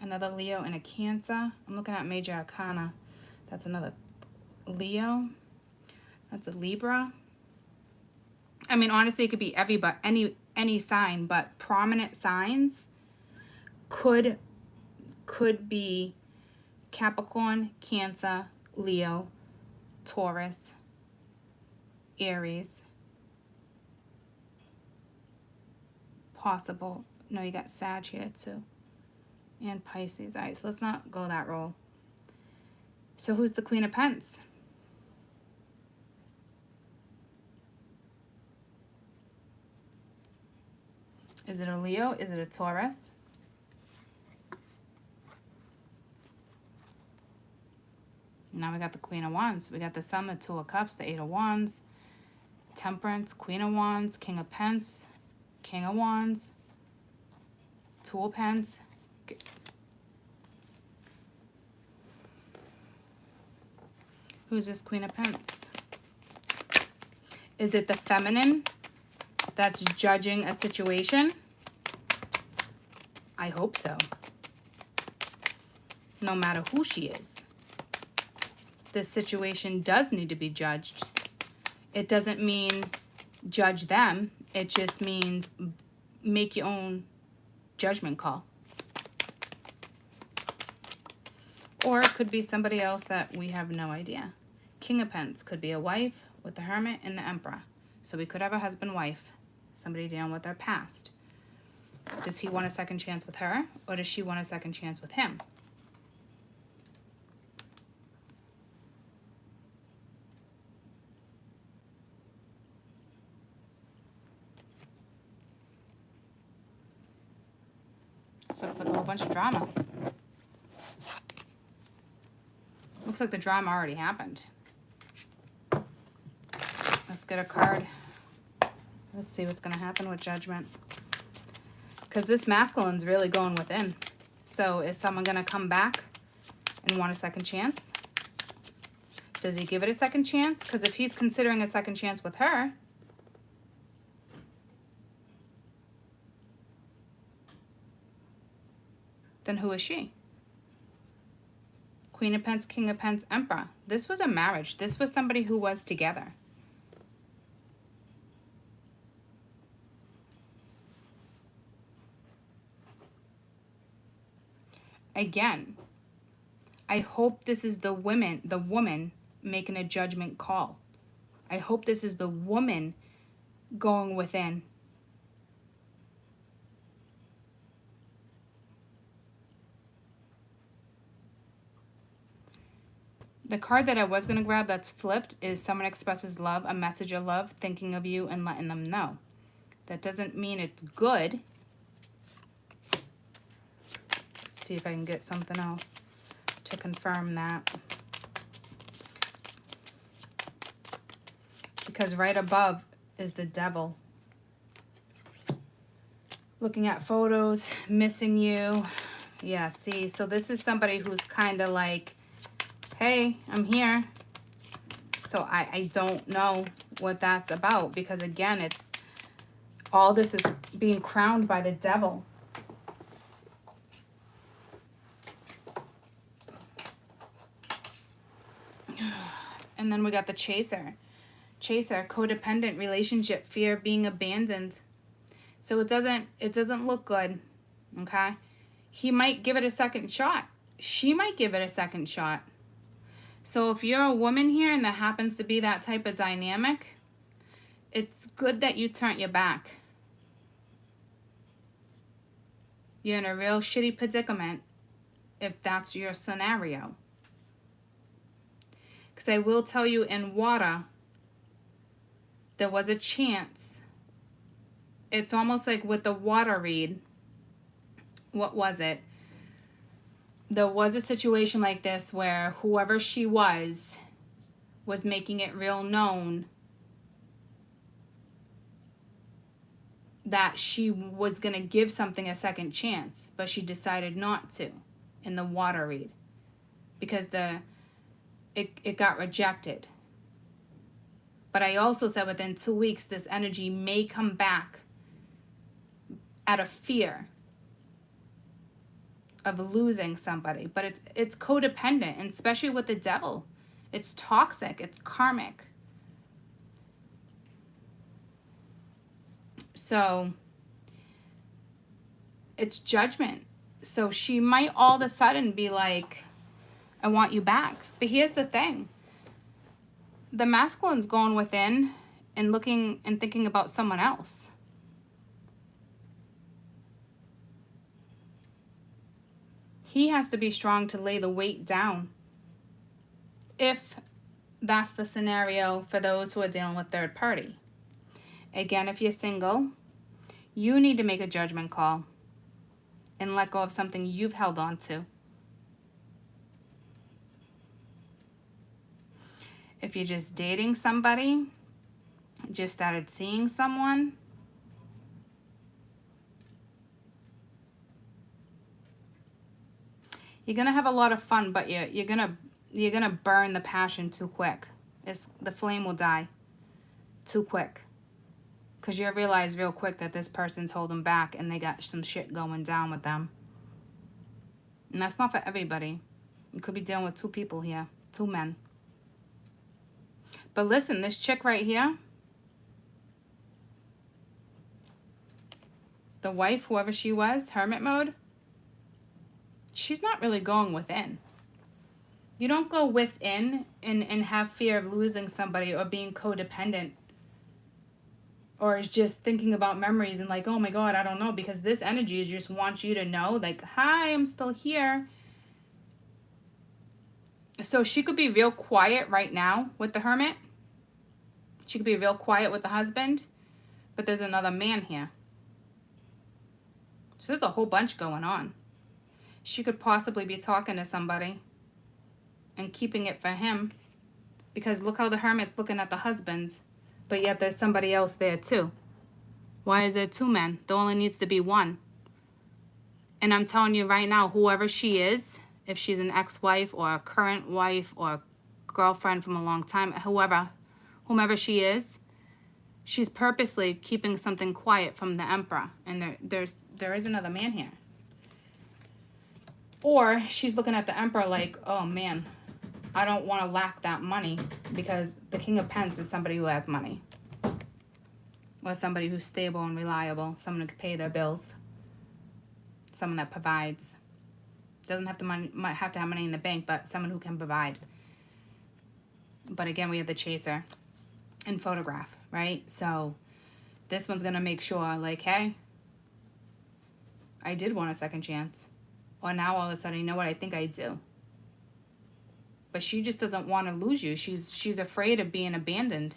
Another Leo and a Cancer. I'm looking at Major Arcana. That's another Leo. That's a Libra. I mean, honestly, it could be any sign, but prominent signs could be Capricorn, Cancer, Leo, Taurus, Aries. Possible. No, you got Sag here too. And Pisces. All right, so let's not go that roll. So who's the Queen of Pence? Is it a Leo? Is it a Taurus? Now we got the Queen of Wands. We got the Sun, the Two of Cups, the Eight of Wands, Temperance, Queen of Wands, King of Pence, King of Wands, Two of Pence. Who's this Queen of Pence? Is it the feminine that's judging a situation? I hope so. No matter who she is. This situation does need to be judged. It doesn't mean judge them. It just means make your own judgment call. Or it could be somebody else that we have no idea. King of Pence could be a wife with the Hermit and the Emperor. So we could have a husband-wife. Somebody dealing with their past. Does he want a second chance with her, or does she want a second chance with him? So it's like a whole bunch of drama. Looks like the drama already happened. Let's get a card. Let's see what's going to happen with Judgment. Because this masculine's really going within. So is someone going to come back and want a second chance? Does he give it a second chance? Because if he's considering a second chance with her, then who is she? Queen of Pentacles, King of Pentacles, Emperor. This was a marriage. This was somebody who was together. Again, I hope this is the woman making a judgment call. I hope this is the woman going within. The card that I was going to grab that's flipped is someone expresses love, a message of love, thinking of you and letting them know. That doesn't mean it's good. Let's see if I can get something else to confirm that. Because right above is the Devil. Looking at photos, missing you. Yeah, see, so this is somebody who's kind of like, hey, I'm here. So I don't know what that's about, because again, it's all this is being crowned by the Devil. And then we got the Chaser. Chaser, codependent relationship, fear of being abandoned. So it doesn't look good. Okay? He might give it a second shot. She might give it a second shot. So if you're a woman here and there happens to be that type of dynamic, it's good that you turn your back. You're in a real shitty predicament if that's your scenario. Because I will tell you, in water, there was a chance. It's almost like with the water read. What was it? There was a situation like this where whoever she was making it real known that she was going to give something a second chance, but she decided not to in the water read because it got rejected. But I also said within 2 weeks, this energy may come back out of fear of losing somebody. But it's codependent, and especially with the Devil. It's toxic. It's karmic. So it's judgment. So she might all of a sudden be like, I want you back. But here's the thing. The masculine's going within and looking and thinking about someone else. He has to be strong to lay the weight down. If that's the scenario for those who are dealing with third party. Again, if you're single, you need to make a judgment call and let go of something you've held on to. If you're just dating somebody, just started seeing someone, you're gonna have a lot of fun, but you're gonna burn the passion too quick. The flame will die too quick, because you'll realize real quick that this person's holding back and they got some shit going down with them. And that's not for everybody. You could be dealing with two people here, two men. But listen, this chick right here, the wife, whoever she was, hermit mode, she's not really going within. You don't go within and have fear of losing somebody or being codependent or is just thinking about memories and like, oh my God, I don't know, because this energy just wants you to know, like, hi, I'm still here. So she could be real quiet right now with the Hermit. She could be real quiet with the husband, but there's another man here. So there's a whole bunch going on. She could possibly be talking to somebody and keeping it for him, because look how the Hermit's looking at the husbands, but yet there's somebody else there too. Why is there two men? There only needs to be one. And I'm telling you right now, whoever she is, if she's an ex-wife or a current wife or a girlfriend from a long time, whomever she is, she's purposely keeping something quiet from the Emperor. And there is another man here. Or she's looking at the Emperor like, oh man, I don't want to lack that money, because the King of Pentacles is somebody who has money. Or somebody who's stable and reliable. Someone who can pay their bills. Someone that provides. Doesn't have to have money in the bank, but someone who can provide. But again, we have the Chaser and Photograph, right? So this one's going to make sure, like, hey, I did want a second chance. Or now all of a sudden, you know what, I think I do. But she just doesn't want to lose you. She's afraid of being abandoned.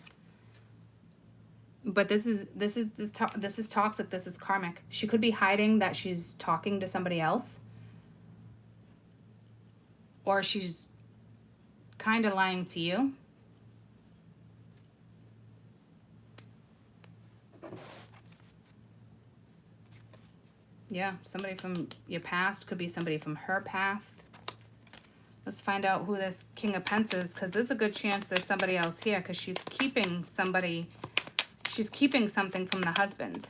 But this is toxic. This is karmic. She could be hiding that she's talking to somebody else. Or she's kind of lying to you. Yeah, somebody from your past. Could be somebody from her past. Let's find out who this King of Pentacles is, because there's a good chance there's somebody else here, because she's keeping something from the husband,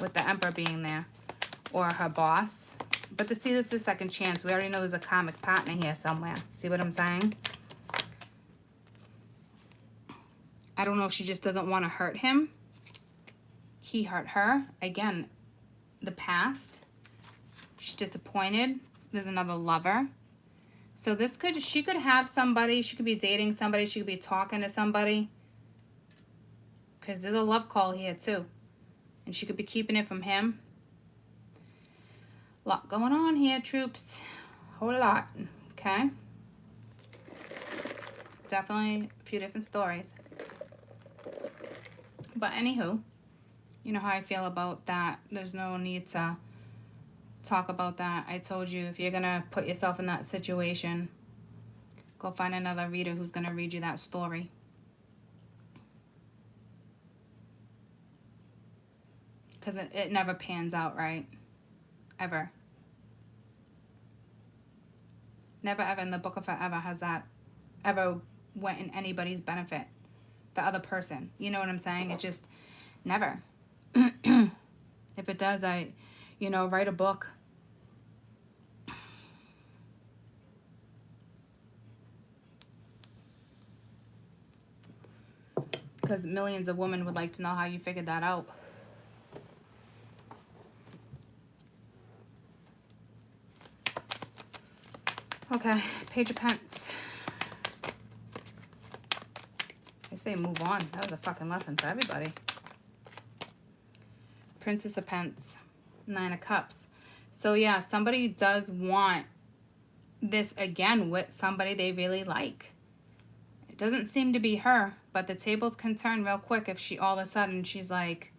with the Emperor being there, or her boss. But this is the second chance. We already know there's a karmic partner here somewhere. See what I'm saying? I don't know if she just doesn't want to hurt him. He hurt her. Again, the past. She's disappointed. There's another lover. So she could have somebody. She could be dating somebody. She could be talking to somebody. Because there's a love call here too. And she could be keeping it from him. A lot going on here, troops. Whole lot. Okay. Definitely a few different stories. But anywho, you know how I feel about that. There's no need to talk about that. I told you, if you're going to put yourself in that situation, go find another reader who's going to read you that story. Because it never pans out right. Ever. Never ever in the book of forever has that ever went in anybody's benefit. The other person. You know what I'm saying? It just never. If it does, write a book. Because millions of women would like to know how you figured that out. Okay, Page of Pentacles. I say move on. That was a fucking lesson for everybody. Princess of Pentacles. Nine of Cups. So yeah, somebody does want this again with somebody they really like. It doesn't seem to be her, but the tables can turn real quick if she all of a sudden she's like,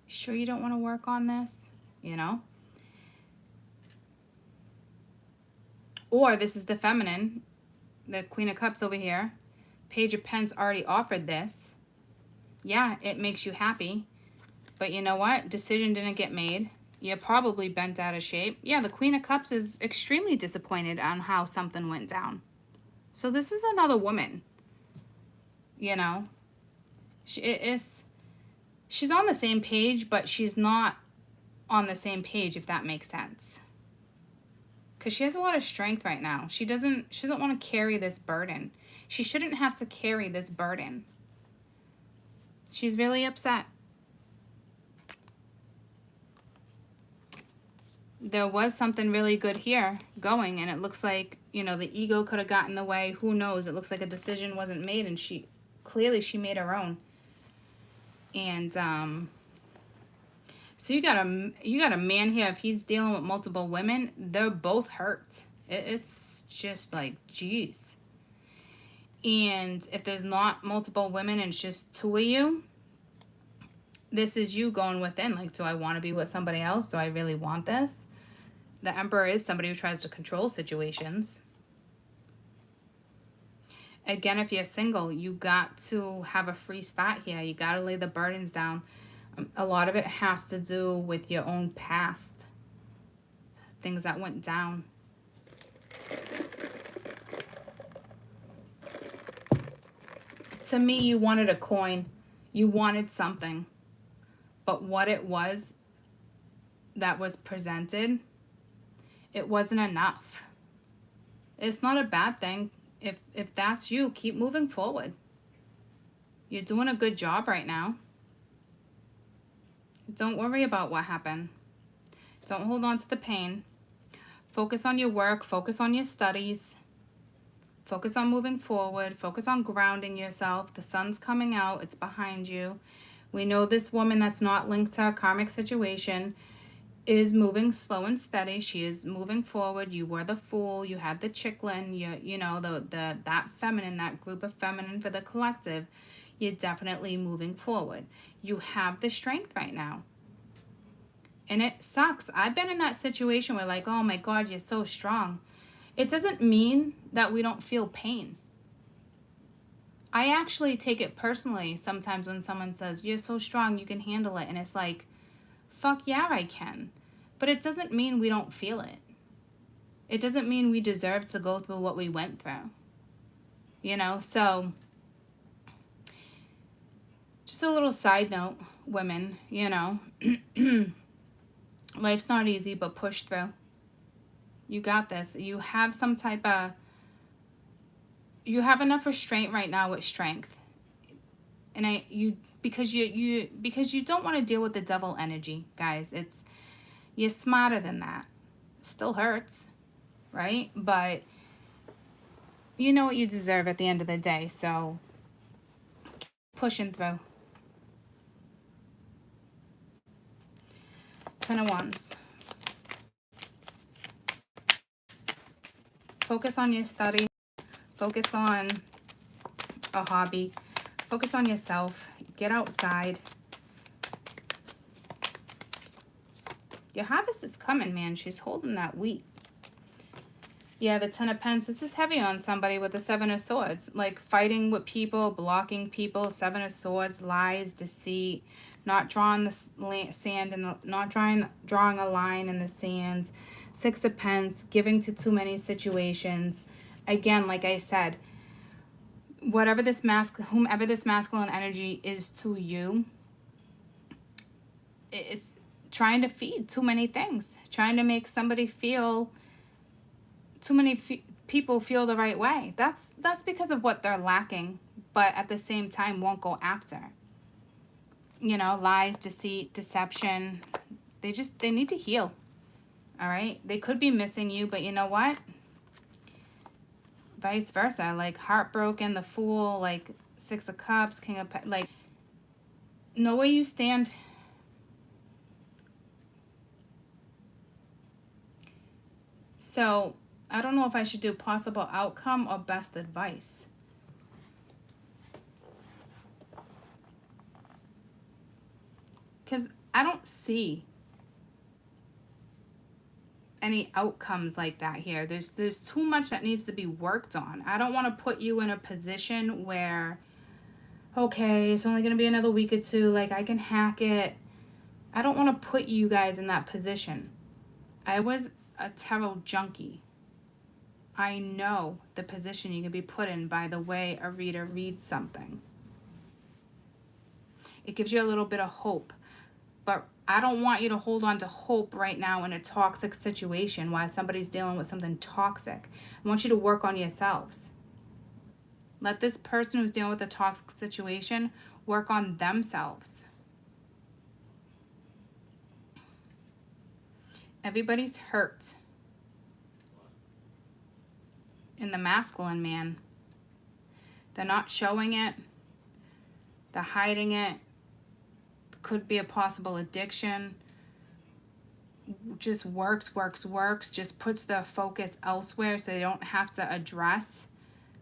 sure you don't want to work on this? You know? Or this is the feminine, the Queen of Cups over here. Page of Pentacles already offered this. Yeah, it makes you happy. But you know what? Decision didn't get made. You're probably bent out of shape. Yeah, the Queen of Cups is extremely disappointed on how something went down. So this is another woman. You know? She's on the same page, but she's not on the same page, if that makes sense. Because she has a lot of strength right now. She doesn't want to carry this burden. She shouldn't have to carry this burden. She's really upset. There was something really good here going, and it looks like, the ego could have gotten in the way. Who knows? It looks like a decision wasn't made, and she clearly she made her own. And so you got a man here. If he's dealing with multiple women, they're both hurt. It's just like, geez. And if there's not multiple women and it's just two of you, this is you going within. Like, do I want to be with somebody else? Do I really want this? The Emperor is somebody who tries to control situations. Again, if you're single, you got to have a free start here. You got to lay the burdens down. A lot of it has to do with your own past. Things that went down. To me, you wanted a coin. You wanted something. But what it was that was presented, it wasn't enough. It's not a bad thing. If that's you, keep moving forward. You're doing a good job right now. Don't worry about what happened. Don't hold on to the pain. Focus on your work. Focus on your studies. Focus on moving forward. Focus on grounding yourself. The sun's coming out. It's behind you. We know this woman that's not linked to a karmic situation is moving slow and steady. She is moving forward. You were the fool. You had the chicklin. You know, that feminine, that group of feminine for the collective. You're definitely moving forward. You have the strength right now. And it sucks. I've been in that situation where like, oh my God, you're so strong. It doesn't mean that we don't feel pain. I actually take it personally sometimes when someone says, you're so strong, you can handle it. And it's like, fuck yeah, I can. But it doesn't mean we don't feel it. It doesn't mean we deserve to go through what we went through. You know, so just a little side note, women, you know, life's not easy, but push through. You got this. You have some type of, you have enough restraint right now with strength. And because you don't want to deal with the devil energy, guys. You're smarter than that. Still hurts, right? But you know what you deserve at the end of the day. So keep pushing through. 10 of Wands. Focus on your study. Focus on a hobby. Focus on yourself. Get outside. Your harvest is coming, man. She's holding that wheat. Yeah, the 10 of Pens. This is heavy on somebody with the 7 of Swords. Like fighting with people, blocking people. 7 of Swords, lies, deceit, not drawing the sand and not drawing a line in the sand. 6 of Pens, giving to too many situations. Again, like I said, whomever this masculine energy is to you, is trying to feed too many things, trying to make somebody feel, too many people feel the right way. That's because of what they're lacking, but at the same time won't go after. You know, lies, deceit, deception. They need to heal. All right? They could be missing you, but you know what? Vice versa. Like heartbroken, the Fool, like 6 of Cups, King of like, know where you stand. So I don't know if I should do possible outcome or best advice. Because I don't see any outcomes like that here. There's too much that needs to be worked on. I don't want to put you in a position where, okay, it's only going to be another week or two, like I can hack it. I don't want to put you guys in that position. I was a tarot junkie. I know the position you can be put in by the way a reader reads something. It gives you a little bit of hope. But I don't want you to hold on to hope right now in a toxic situation while somebody's dealing with something toxic. I want you to work on yourselves. Let this person who's dealing with a toxic situation work on themselves. Everybody's hurt. In the masculine man. They're not showing it. They're hiding it. Could be a possible addiction. Just works, just puts their focus elsewhere so they don't have to address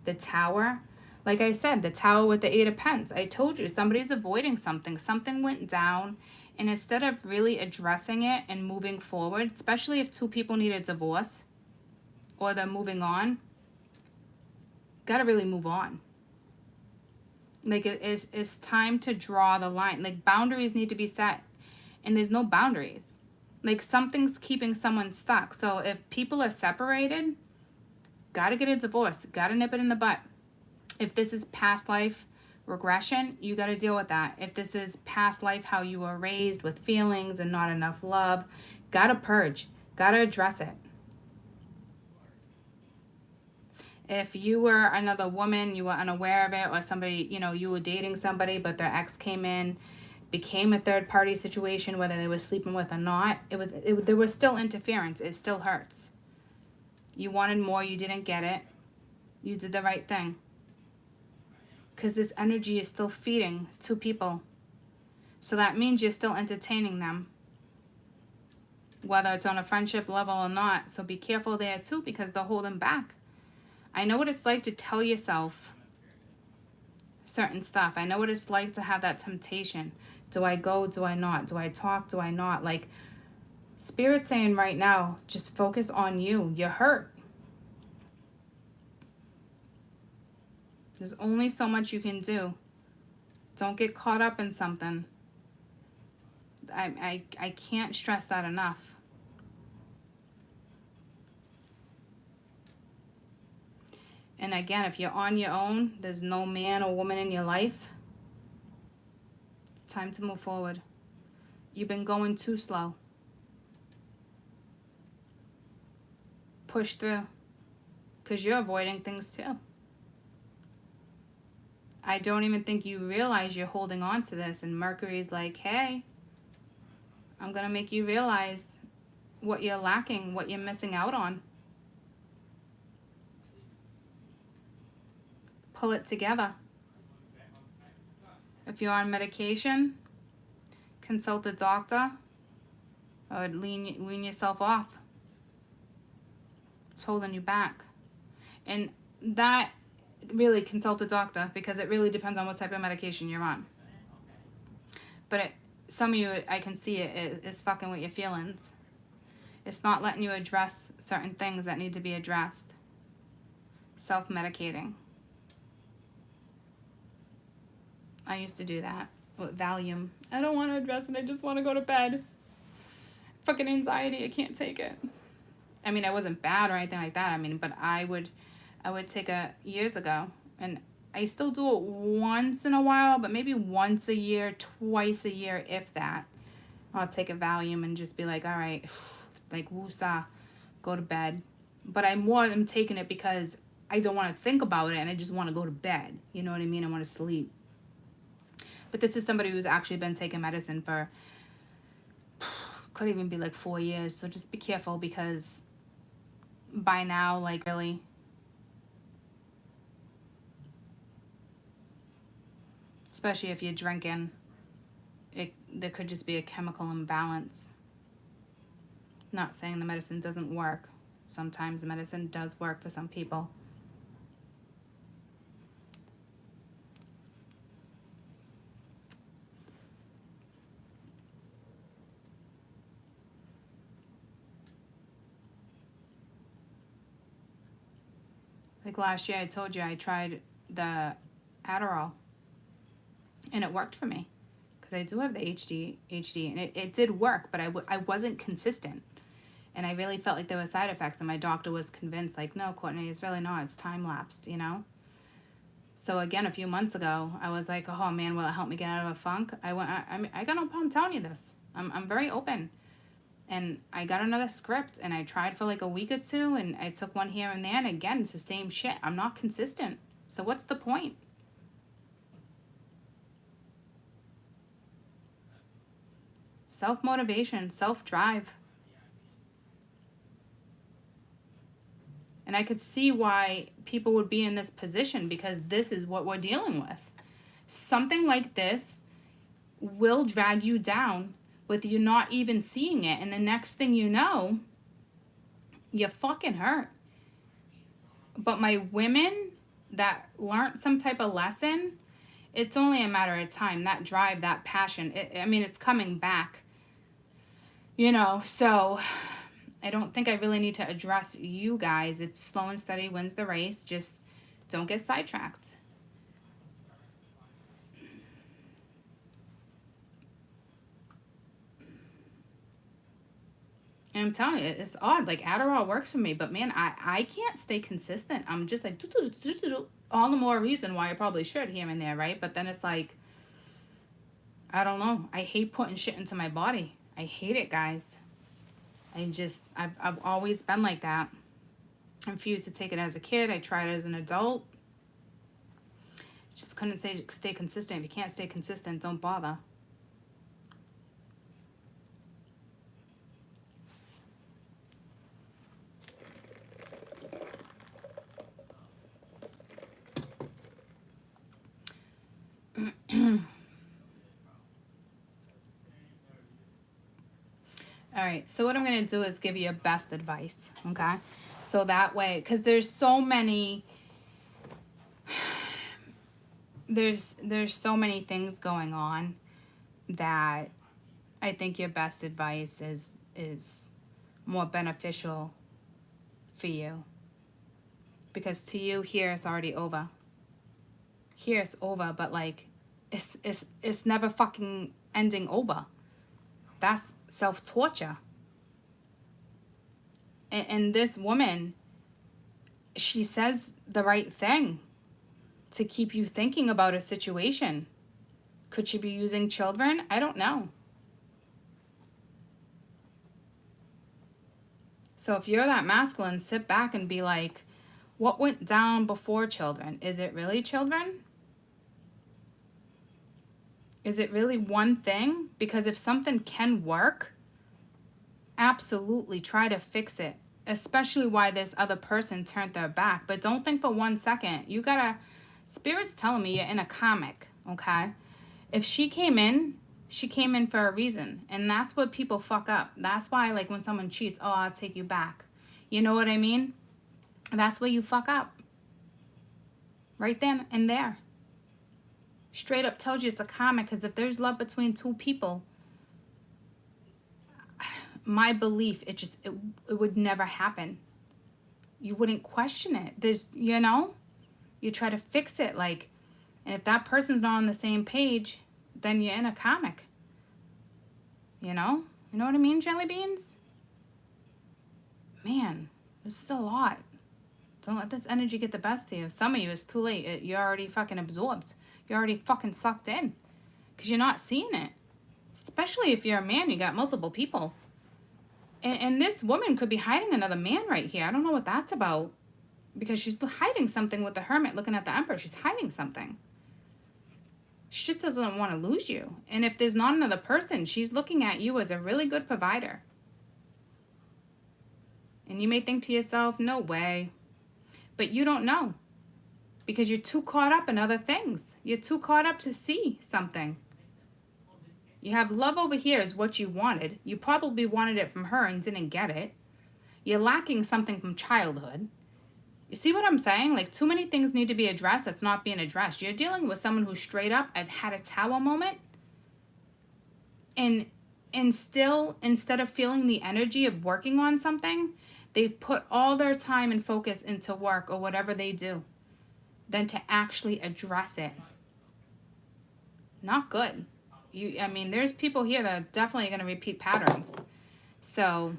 the Tower. Like I said, the Tower with the 8 of Pentacles. I told you, somebody's avoiding something. Something went down, and instead of really addressing it and moving forward, especially if two people need a divorce or they're moving on, gotta really move on. Like, it's time to draw the line. Like, boundaries need to be set, and there's no boundaries. Like, something's keeping someone stuck. So if people are separated, gotta get a divorce, gotta nip it in the butt. If this is past life regression, you gotta deal with that. If this is past life, how you were raised with feelings and not enough love, gotta purge, gotta address it. If you were another woman, you were unaware of it, or somebody, you know, you were dating somebody, but their ex came in, became a third party situation, whether they were sleeping with or not, there was still interference. It still hurts. You wanted more, you didn't get it. You did the right thing. Because this energy is still feeding two people. So that means you're still entertaining them, whether it's on a friendship level or not. So be careful there too, because they're holding back. I know what it's like to tell yourself certain stuff. I know what it's like to have that temptation. Do I go? Do I not? Do I talk? Do I not? Like, Spirit's saying right now, just focus on you. You're hurt. There's only so much you can do. Don't get caught up in something. I can't stress that enough. And again, if you're on your own, there's no man or woman in your life, it's time to move forward. You've been going too slow. Push through, because you're avoiding things too. I don't even think you realize you're holding on to this, and Mercury's like, hey, I'm going to make you realize what you're lacking, what you're missing out on. Pull it together. If you're on medication, consult a doctor, or wean yourself off. It's holding you back. And that, really consult a doctor, because it really depends on what type of medication you're on. But some of you, I can see it is fucking with your feelings. It's not letting you address certain things that need to be addressed. Self-medicating. I used to do that with Valium. I don't want to address it. I just want to go to bed. Fucking anxiety. I can't take it. I mean, I wasn't bad or anything like that. I mean, but I would take years ago, and I still do it once in a while, but maybe once a year, twice a year, if that. I'll take a Valium and just be like, all right, like woosah, go to bed. But I'm taking it because I don't want to think about it, and I just want to go to bed. You know what I mean? I want to sleep. But this is somebody who's actually been taking medicine for, could even be like 4 years. So just be careful, because by now, like, really, especially if you're drinking, there could just be a chemical imbalance. Not saying the medicine doesn't work. Sometimes the medicine does work for some people. Like last year, I told you I tried the Adderall, and it worked for me, because I do have the ADHD, and it did work, but I wasn't consistent, and I really felt like there were side effects, and my doctor was convinced, like, no, Courtney, it's really not, it's time-lapsed, you know? So again, a few months ago, I was like, oh man, will it help me get out of a funk? I got no problem telling you this. I'm very open. And I got another script, and I tried for like a week or two, and I took one here and there, and again, it's the same shit. I'm not consistent. So what's the point? Self-motivation, self-drive. And I could see why people would be in this position, because this is what we're dealing with. something like this will drag you down with you not even seeing it. And the next thing you know, you're fucking hurt. But my women that learned some type of lesson, it's only a matter of time. That drive, that passion, I mean, it's coming back. You know, so I don't think I really need to address you guys. It's slow and steady wins the race. Just don't get sidetracked. And I'm telling you, it's odd. Like, Adderall works for me, but man, I can't stay consistent. I'm just like, all the more reason why I probably should here and there, right? But then it's like, I don't know. I hate putting shit into my body. I hate it, guys. I've always been like that. I refused to take it as a kid. I tried it as an adult. Just couldn't stay consistent. If you can't stay consistent, don't bother. All right, so what I'm going to do is give you best advice, okay? So that way, because there's so many, there's so many things going on that I think your best advice is more beneficial for you. Because to you, here it's already over. Here it's over, but like, it's never fucking ending over. That's self-torture. And this woman, she says the right thing to keep you thinking about a situation. Could she be using children? I don't know. So if you're that masculine, sit back and be like, what went down before children? Is it really children? Is it really one thing? Because if something can work, absolutely try to fix it. Especially why this other person turned their back. But don't think for 1 second. You gotta, Spirit's telling me you're in a karmic, okay? If she came in for a reason. And that's what people fuck up. That's why, like, when someone cheats, oh, I'll take you back. You know what I mean? That's where you fuck up. Right then and there. Straight up tells you it's a karmic, because if there's love between two people, my belief, it would never happen. You wouldn't question it. There's, you know, you try to fix it, like, and if that person's not on the same page, then you're in a karmic. You know what I mean, jelly beans? Man, this is a lot. Don't let this energy get the best of you. Some of you, it's too late. You're already fucking absorbed. You're already fucking sucked in. Because you're not seeing it. Especially if you're a man, you got multiple people. And this woman could be hiding another man right here. I don't know what that's about. Because she's hiding something with the Hermit looking at the Emperor. She's hiding something. She just doesn't want to lose you. And if there's not another person, she's looking at you as a really good provider. And you may think to yourself, no way. But you don't know. Because you're too caught up in other things. You're too caught up to see something. You have love over here is what you wanted. You probably wanted it from her and didn't get it. You're lacking something from childhood. You see what I'm saying? Like, too many things need to be addressed that's not being addressed. You're dealing with someone who straight up had a tower moment. And still, instead of feeling the energy of working on something, they put all their time and focus into work or whatever they do than to actually address it. Not good. I mean, there's people here that are definitely going to repeat patterns. So,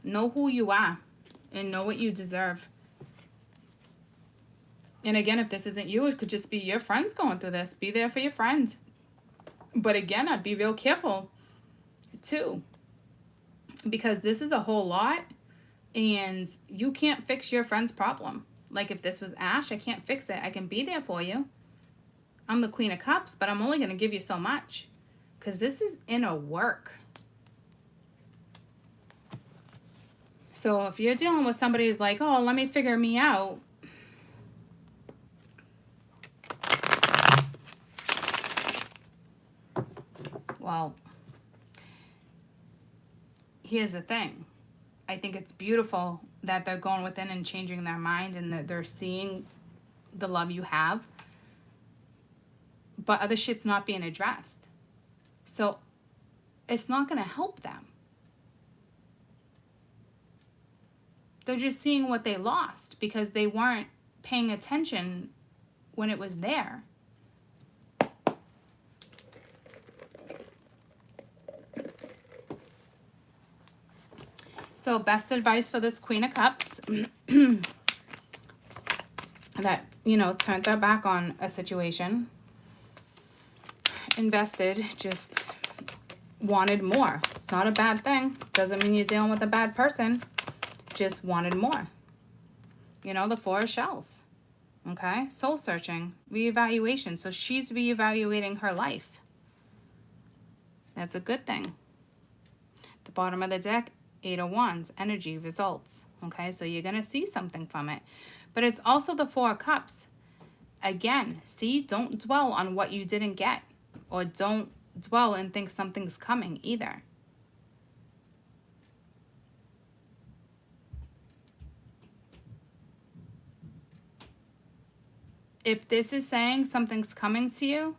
know who you are and know what you deserve. And again, if this isn't you, it could just be your friends going through this. Be there for your friends. But again, I'd be real careful, too. Because this is a whole lot. And you can't fix your friend's problem. Like, if this was Ash, I can't fix it. I can be there for you. I'm the Queen of Cups, but I'm only going to give you so much. Because this is inner work. So if you're dealing with somebody who's like, oh, let me figure me out. Well, here's the thing. I think it's beautiful that they're going within and changing their mind and that they're seeing the love you have. But other shit's not being addressed. So it's not going to help them. They're just seeing what they lost because they weren't paying attention when it was there. So best advice for this Queen of Cups that, you know, turned their back on a situation, invested, just wanted more. It's not a bad thing. Doesn't mean you're dealing with a bad person. Just wanted more. You know, the Four of Shells. Okay? Soul searching. Reevaluation. So she's reevaluating her life. That's a good thing. The bottom of the deck, Eight of Wands. Energy, results. Okay? So you're going to see something from it. But it's also the Four of Cups. Again, see? Don't dwell on what you didn't get. Or don't dwell and think something's coming either. If this is saying something's coming to you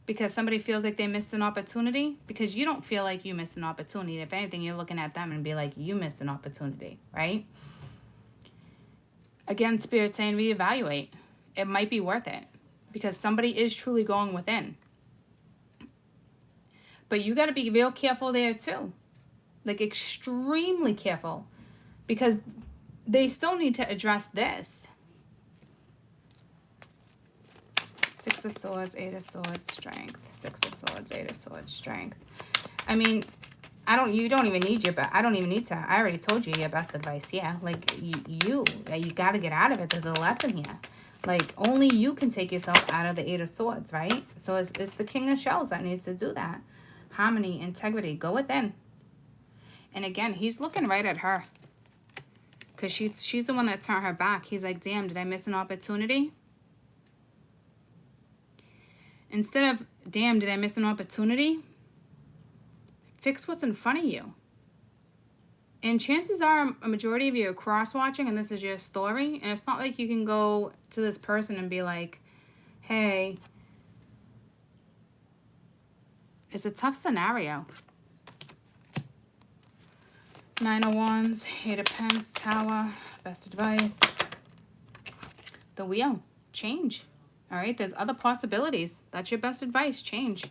because somebody feels like they missed an opportunity, because you don't feel like you missed an opportunity. If anything, you're looking at them and be like, you missed an opportunity, right? Again, Spirit's saying reevaluate. It might be worth it because somebody is truly going within. But you got to be real careful there too. Like extremely careful because they still need to address this. Six of Swords, Eight of Swords, Strength. Six of Swords, Eight of Swords, Strength. I mean, you don't even need I don't even need to. I already told you your best advice. Yeah, like you got to get out of it. There's a lesson here. Like only you can take yourself out of the Eight of Swords, right? So it's the King of Shells that needs to do that. Harmony, integrity, go within. And again, he's looking right at her. Because she's the one that turned her back. He's like, damn, did I miss an opportunity? Instead of, damn, did I miss an opportunity? Fix what's in front of you. And chances are a majority of you are cross-watching and this is your story. And it's not like you can go to this person and be like, hey, it's a tough scenario. Nine of Wands, Eight of Pentacles, Tower, best advice. The Wheel, change. All right, there's other possibilities. That's your best advice, change.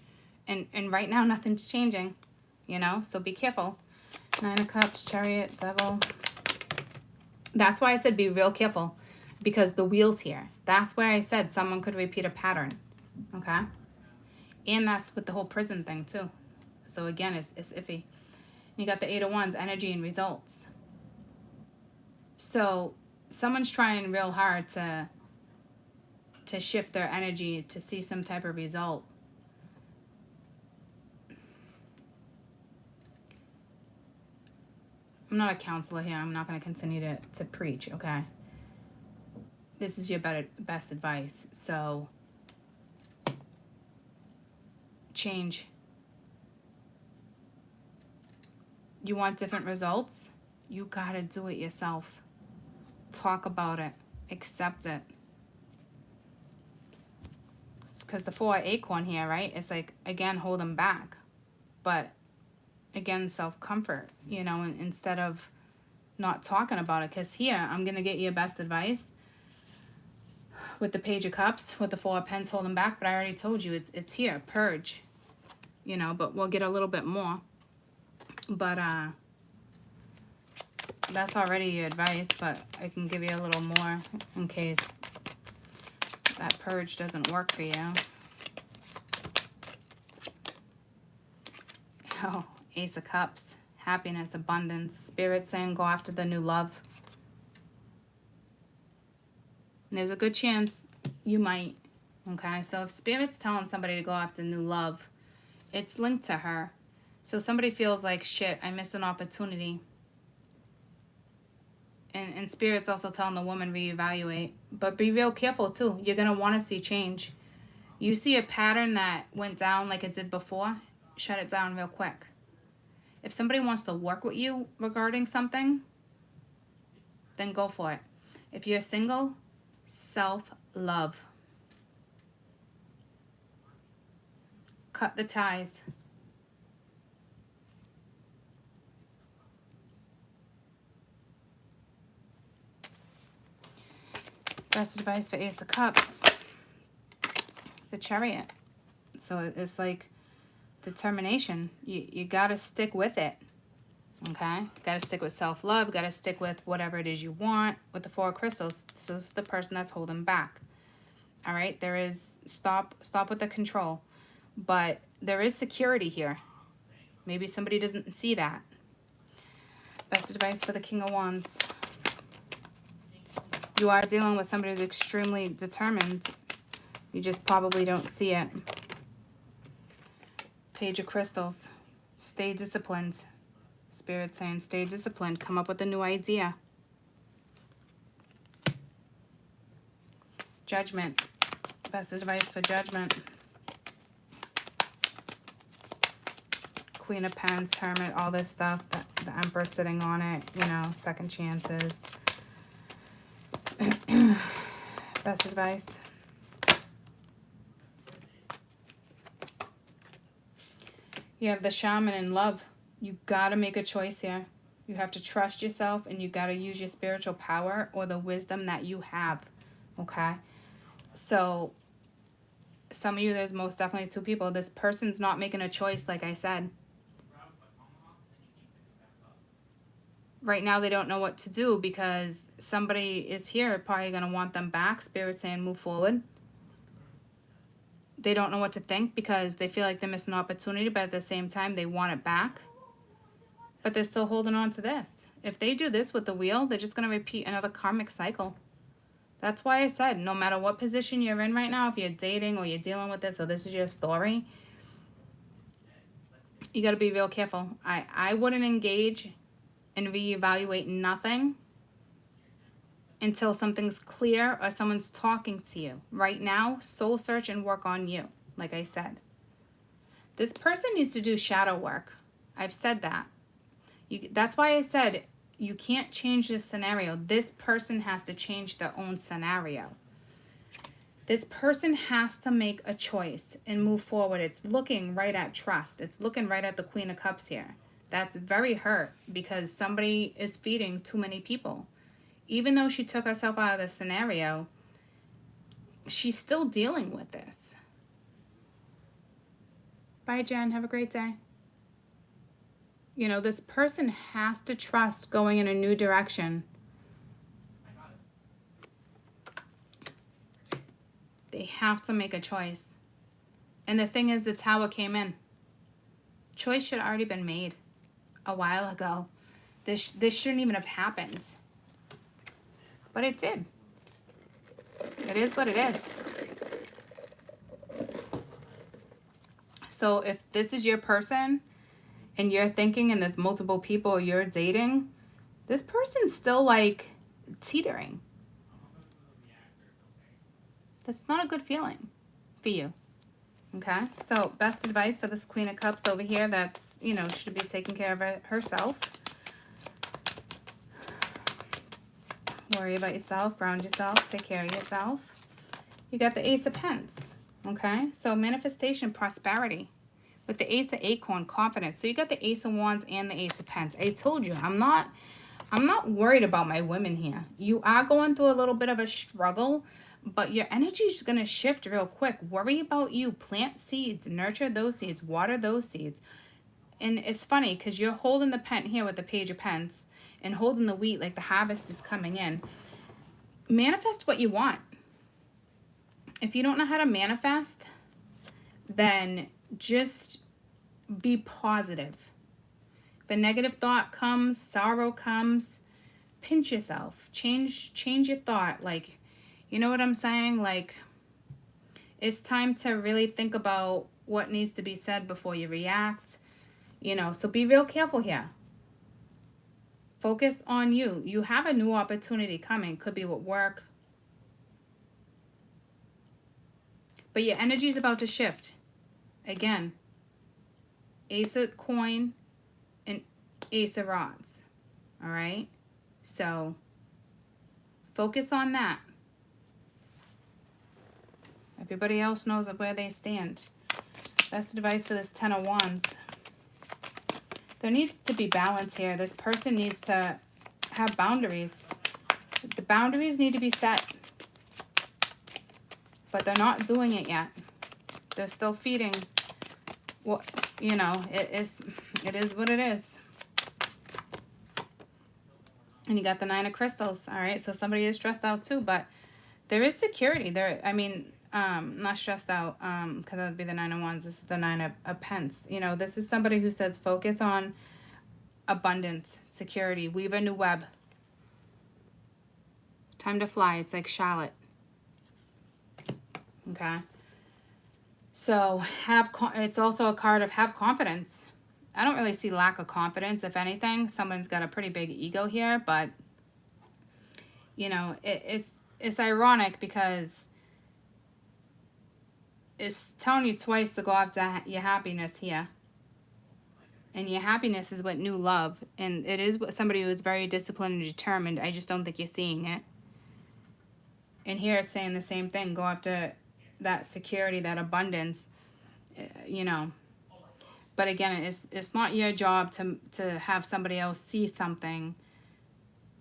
And right now, nothing's changing, you know, so be careful. Nine of Cups, Chariot, Devil. That's why I said be real careful, because the Wheel's here. That's where I said someone could repeat a pattern, okay? And that's with the whole prison thing, too. So, again, it's iffy. You got the Eight of Wands, energy and results. So, someone's trying real hard to shift their energy to see some type of result. I'm not a counselor here. I'm not going to continue to preach, okay? This is your best advice. So, change. You want different results? You got to do it yourself. Talk about it. Accept it. Because the Four of Acorn here, right? It's like, again, hold them back. But, again, self-comfort, you know, instead of not talking about it. Because here, I'm going to get you best advice with the Page of Cups, with the Four of Pentacles holding back. But I already told you, it's here, purge. You know, but we'll get a little bit more. But, that's already your advice. But I can give you a little more in case that purge doesn't work for you. Oh, Ace of Cups, happiness, abundance, Spirit saying go after the new love. And there's a good chance you might, okay? So if Spirit's telling somebody to go after new love, it's linked to her. So somebody feels like, shit, I missed an opportunity. And Spirit's also telling the woman reevaluate. But be real careful, too. You're going to want to see change. You see a pattern that went down like it did before. shut it down real quick. If somebody wants to work with you regarding something, then go for it. If you're single, self-love. Cut the ties. Best advice for Ace of Cups. The Chariot. So it's like determination. You got to stick with it. Okay? Got to stick with self-love. Got to stick with whatever it is you want. With the Four of Crystals, this is the person that's holding back. All right? There is, stop with the control. But there is security here. Maybe somebody doesn't see that. Best advice for the King of Wands. You are dealing with somebody who's extremely determined. You just probably don't see it. Page of Crystals. Stay disciplined. Spirit saying stay disciplined. Come up with a new idea. Judgment. Best advice for Judgment. Queen of Pens, Hermit, all this stuff. The Emperor sitting on it. You know, second chances. Best advice. You have the Shaman in Love. You gotta make a choice here. You have to trust yourself and you gotta use your spiritual power or the wisdom that you have. Okay? So, some of you, there's most definitely two people. This person's not making a choice, like I said. Right now, they don't know what to do because somebody is here probably going to want them back. Spirit saying move forward. They don't know what to think because they feel like they missed an opportunity, but at the same time, they want it back. But they're still holding on to this. If they do this with the wheel, they're just going to repeat another karmic cycle. That's why I said no matter what position you're in right now, if you're dating or you're dealing with this or this is your story, you got to be real careful. I wouldn't engage and reevaluate nothing until something's clear or someone's talking to you. Right now, soul search and work on you, like I said. This person needs to do shadow work. I've said that. That's why I said you can't change this scenario. This person has to change their own scenario. This person has to make a choice and move forward. It's looking right at trust. It's looking right at the Queen of Cups here. That's very hurt because somebody is feeding too many people. Even though she took herself out of the scenario, she's still dealing with this. Bye, Jen. Have a great day. You know, this person has to trust going in a new direction. They have to make a choice. And the thing is, the Tower came in. Choice should have already been made a while ago. This shouldn't even have happened. But it did. It is what it is. So if this is your person and you're thinking and there's multiple people you're dating, this person's still like teetering. That's not a good feeling for you. Okay, so best advice for this Queen of Cups over here that's, you know, should be taking care of it herself. Worry about yourself, ground yourself, take care of yourself. You got the Ace of Pence, okay? So manifestation, prosperity. With the Ace of Acorn, confidence. So you got the Ace of Wands and the Ace of Pence. I told you, I'm not worried about my women here. You are going through a little bit of a struggle, but your energy is going to shift real quick. Worry about you. Plant seeds. Nurture those seeds. Water those seeds. And it's funny because you're holding the pen here with the Page of Pence and holding the wheat like the harvest is coming in. Manifest what you want. If you don't know how to manifest, then just be positive. If a negative thought comes, sorrow comes, pinch yourself. Change your thought. Like, you know what I'm saying? Like, it's time to really think about what needs to be said before you react. You know, so be real careful here. Focus on you. You have a new opportunity coming. Could be with work. But your energy is about to shift. Again, Ace of coin and Ace of rods. All right? So focus on that. Everybody else knows where they stand. Best advice for this Ten of Wands. There needs to be balance here. This person needs to have boundaries. The boundaries need to be set. But they're not doing it yet. They're still feeding what, you know, it is what it is. And you got the Nine of Crystals. All right, so somebody is stressed out too, but there is security there. I mean, not stressed out, because that would be the Nine of Wands. This is the Nine of Pence. You know, this is somebody who says focus on abundance, security, weave a new web. Time to fly. It's like Charlotte. Okay. So it's also a card of have confidence. I don't really see lack of confidence. If anything, someone's got a pretty big ego here, but you know, it's ironic because it's telling you twice to go after your happiness here. And your happiness is what new love. And it is what somebody who is very disciplined and determined. I just don't think you're seeing it. And here it's saying the same thing. Go after that security, that abundance, you know. But again, it's not your job to have somebody else see something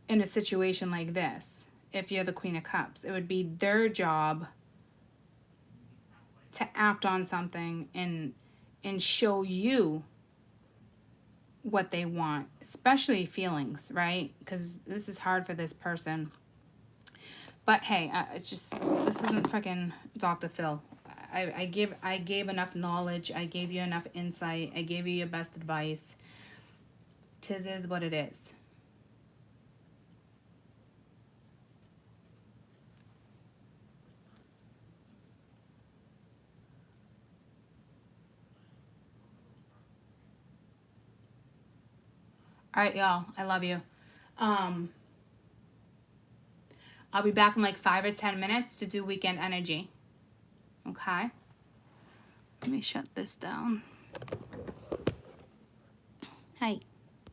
in a situation like this. If you're the Queen of Cups, it would be their job to act on something and show you what they want, especially feelings, right? Because this is hard for this person. But hey, it's just, this isn't freaking Dr. Phil. I gave enough knowledge. I gave you enough insight. I gave you your best advice. 'Tis is what it is. All right, y'all. I love you. I'll be back in like 5 or 10 minutes to do weekend energy. Okay. Let me shut this down. Hi.